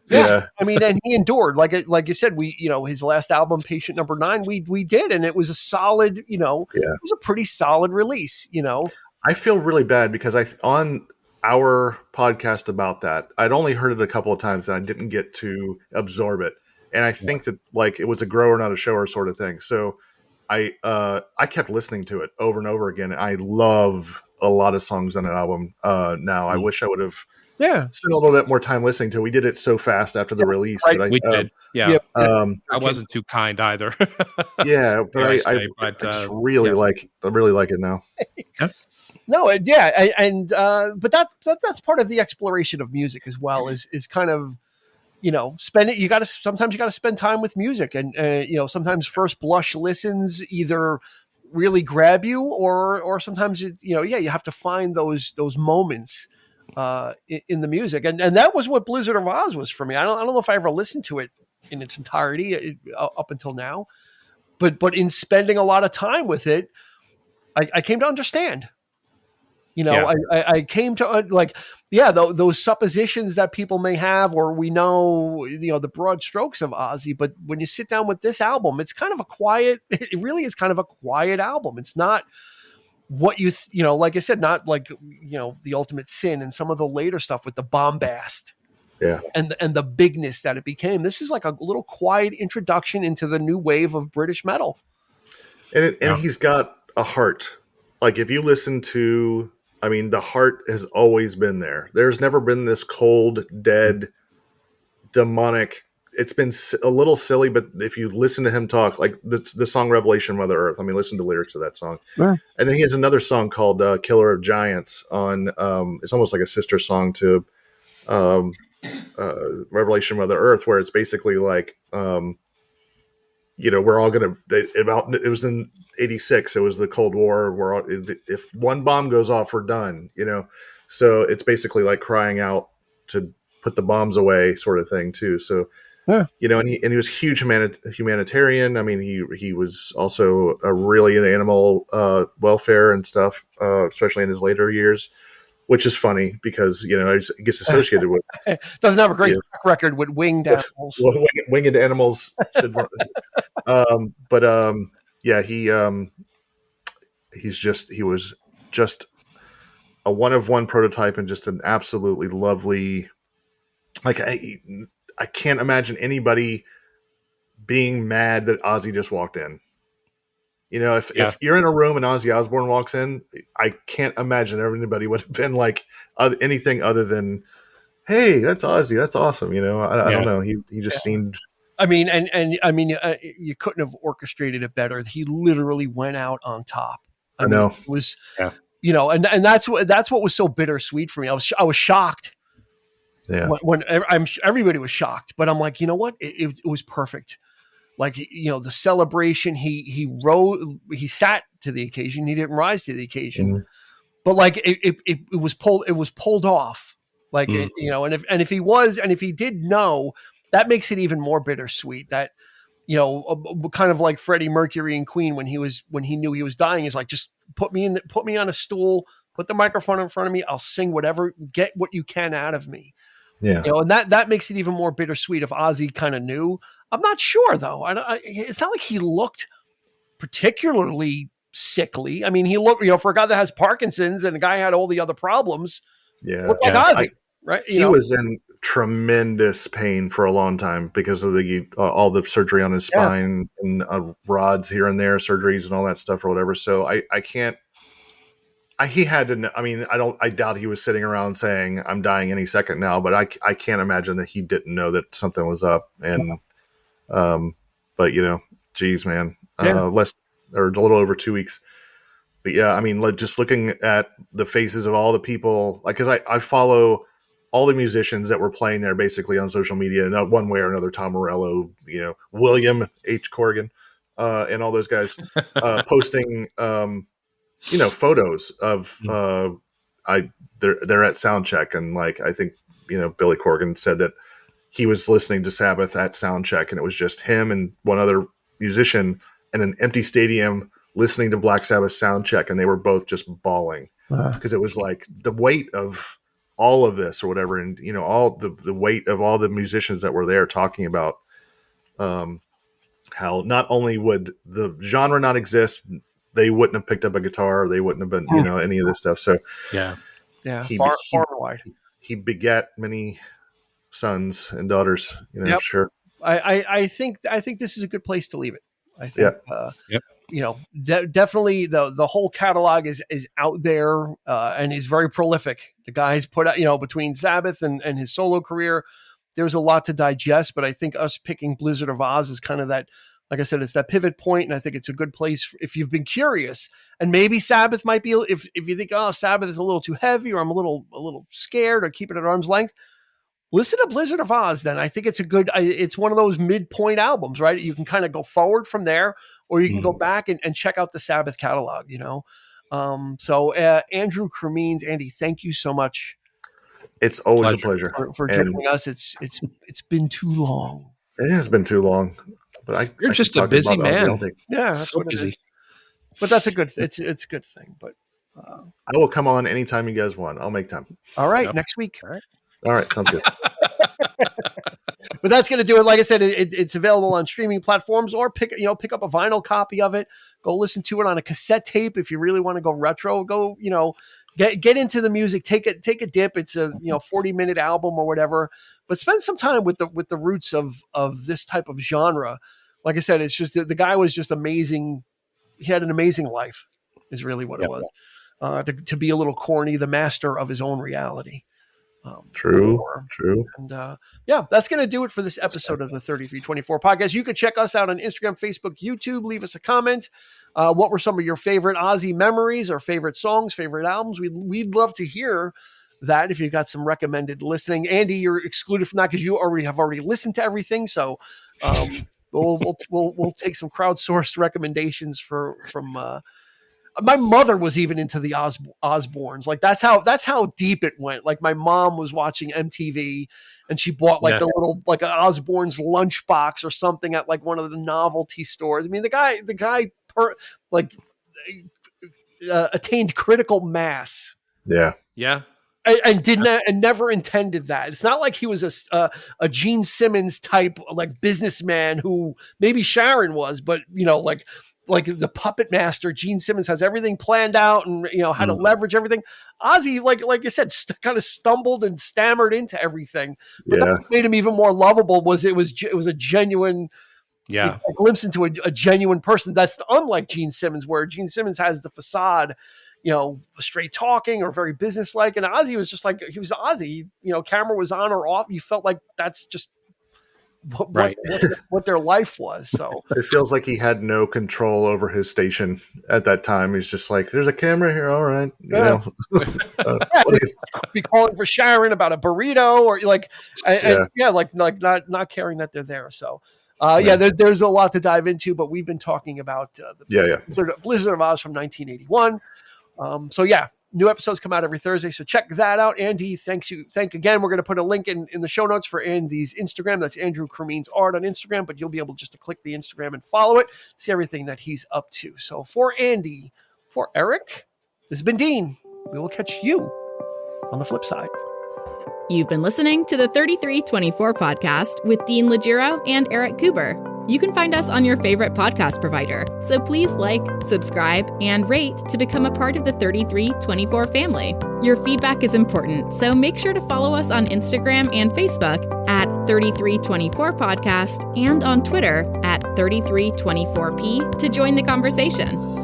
D: Yeah.
A: I mean, and he endured, like you said, his last album, Patient Number 9, we did, and it was a solid, it was a pretty solid release,
D: I feel really bad because on our podcast about that, I'd only heard it a couple of times and I didn't get to absorb it. And I think that it was a grower, not a shower sort of thing. So I kept listening to it over and over again. I love a lot of songs on that album. Now I wish I would have spend a little bit more time listening to it. We did it so fast after the release.
C: Right. But we did. Yeah. I
D: I
C: wasn't too kind either.
D: Yeah, but I just really like it now.
A: No, and but that's part of the exploration of music as well. Is kind of spend it. Sometimes you got to spend time with music, and sometimes first blush listens either really grab you, or sometimes you have to find those moments in the music, and that was what Blizzard of Ozz was for me. I don't know if I ever listened to it in its entirety up until now, but in spending a lot of time with it, I came to understand. I came to those suppositions that people may have, or we know, the broad strokes of Ozzy. But when you sit down with this album, it's kind of it really is kind of a quiet album. It's not what like I said, not like, The Ultimate Sin and some of the later stuff with the bombast.
D: Yeah.
A: And the bigness that it became. This is like a little quiet introduction into the new wave of British metal.
D: And he's got a heart. Like if you listen to, the heart has always been there. There's never been this cold, dead, demonic. It's been a little silly, but if you listen to him talk, like the song Revelation Mother Earth, listen to the lyrics of that song.
A: Yeah.
D: And then he has another song called Killer of Giants on, it's almost like a sister song to Revelation Mother Earth, where it's basically like, we're all going to, it was in 86. It was the Cold War. If one bomb goes off, we're done, So it's basically like crying out to put the bombs away sort of thing too. So, and he was huge humanitarian. He was also really into animal welfare and stuff, especially in his later years, which is funny because, it gets associated with.
A: Doesn't have a great track record with winged animals.
D: Winged animals should run. He was just a one of one prototype and just an absolutely lovely. Like I can't imagine anybody being mad that Ozzy just walked in. You know, if you're in a room and Ozzy Osbourne walks in, I can't imagine anybody would have been like anything other than, "Hey, that's Ozzy. That's awesome." You know, I don't know. He just seemed.
A: I mean, you couldn't have orchestrated it better. He literally went out on top.
D: I know.
A: It was, you know, and that's what was so bittersweet for me. I was shocked.
D: Yeah.
A: When everybody was shocked, but I'm like, you know what? It was perfect. Like, you know, the celebration, he sat to the occasion. He didn't rise to the occasion, but like it was pulled off. Like, you know, and if he did know, that makes it even more bittersweet. That, you know, kind of like Freddie Mercury and Queen when he knew he was dying, is like, just put me on a stool, put the microphone in front of me. I'll sing whatever, get what you can out of me.
D: Yeah.
A: You know, and that makes it even more bittersweet if Ozzy kind of knew. I'm not sure though. It's not like he looked particularly sickly. I mean, he looked, you know, for a guy that has Parkinson's and a guy had all the other problems.
D: Yeah.
A: Looked like Ozzy, right?
D: He was in tremendous pain for a long time because of all the surgery on his spine and rods here and there, surgeries and all that stuff or whatever. So I can't. He had to know. I mean, I doubt he was sitting around saying, "I'm dying any second now," but I can't imagine that he didn't know that something was up. And, but you know, geez, man, less or a little over 2 weeks. But yeah, I mean, like, just looking at the faces of all the people, like, cause I follow all the musicians that were playing there basically on social media, not one way or another. Tom Morello, you know, William H. Corgan, and all those guys, posting, you know, photos of they're at soundcheck, and like I think, you know, Billy Corgan said that he was listening to Sabbath at soundcheck, and it was just him and one other musician in an empty stadium listening to Black Sabbath soundcheck, and they were both just bawling because it was like the weight of all of this or whatever, and you know, all the weight of all the musicians that were there talking about how not only would the genre not exist, they wouldn't have picked up a guitar, they wouldn't have been, you know, any of this stuff. So
A: far and wide.
D: He begat many sons and daughters, you know. Sure.
A: I think this is a good place to leave it. I think, you know, definitely the whole catalog is out there, and he's very prolific. The guy's put out, you know, between Sabbath and his solo career, there's a lot to digest, but I think us picking Blizzard of Ozz is kind of that, like I said, it's that pivot point, and I think it's a good place if you've been curious. And maybe Sabbath might be, if you think, oh, Sabbath is a little too heavy, or I'm a little scared, or keep it at arm's length, listen to Blizzard of Ozz. Then I think it's one of those midpoint albums, right? You can kind of go forward from there, or you can go back and check out the Sabbath catalog, you know? So Andrew Cremines, Andy, thank you so much.
D: It's always a pleasure
A: for joining us. It's been too long.
D: It has been too long. But
C: you're just a busy man.
A: Yeah, that's
C: so busy.
A: But that's a good. It's a good thing. But
D: I will come on anytime you guys want. I'll make time.
A: All right, next week.
D: All right, sounds good.
A: But that's going to do it. Like I said, it's available on streaming platforms, or pick up a vinyl copy of it. Go listen to it on a cassette tape if you really want to go retro. Go, you know, get into the music. Take a dip. It's a 40-minute album or whatever. But spend some time with the roots of this type of genre. Like I said, it's just the guy was just amazing. He had an amazing life, is really what it was. To be a little corny, the master of his own reality.
D: True.
A: And that's going to do it for this episode of the 3324 podcast. You can check us out on Instagram, Facebook, YouTube. Leave us a comment. What were some of your favorite Ozzy memories, or favorite songs, favorite albums? We'd love to hear that if you've got some recommended listening. Andy, you're excluded from that because you have already listened to everything. So we'll take some crowdsourced recommendations from. My mother was even into the Osbournes. Like that's how deep it went. Like my mom was watching MTV, and she bought like the little, like an Osbourne's lunchbox or something at like one of the novelty stores. I mean, the guy attained critical mass.
D: Yeah.
A: And never intended that. It's not like he was a Gene Simmons type, like, businessman who maybe Sharon was, but like the puppet master. Gene Simmons has everything planned out, and how to leverage everything. Ozzy, like you said, kind of stumbled and stammered into everything. But that made him even more lovable. Was a genuine
C: Yeah.
A: a glimpse into a genuine person. That's unlike Gene Simmons, where Gene Simmons has the facade, straight talking or very businesslike. And Ozzy was just like, he was Ozzy, camera was on or off. You felt like that's just what their life was. So
D: it feels like he had no control over his station at that time. He's just like, there's a camera here. All right.
A: Be calling for Sharon about a burrito or not caring that they're there. So there's a lot to dive into, but we've been talking about Blizzard of Ozz from 1981. New episodes come out every Thursday, so check that out. Andy, thank again. We're going to put a link in the show notes for Andy's Instagram. That's Andrew Cremines Art on Instagram, but you'll be able just to click the Instagram and follow it, see everything that he's up to. So for Andy, for Eric, this has been Dean. We will catch you on the flip side.
B: You've been listening to the 3324 podcast with Dean Legiro and Eric Kuber. You can find us on your favorite podcast provider, so please like, subscribe, and rate to become a part of the 3324 family. Your feedback is important, so make sure to follow us on Instagram and Facebook at 3324 podcast and on Twitter at 3324p to join the conversation.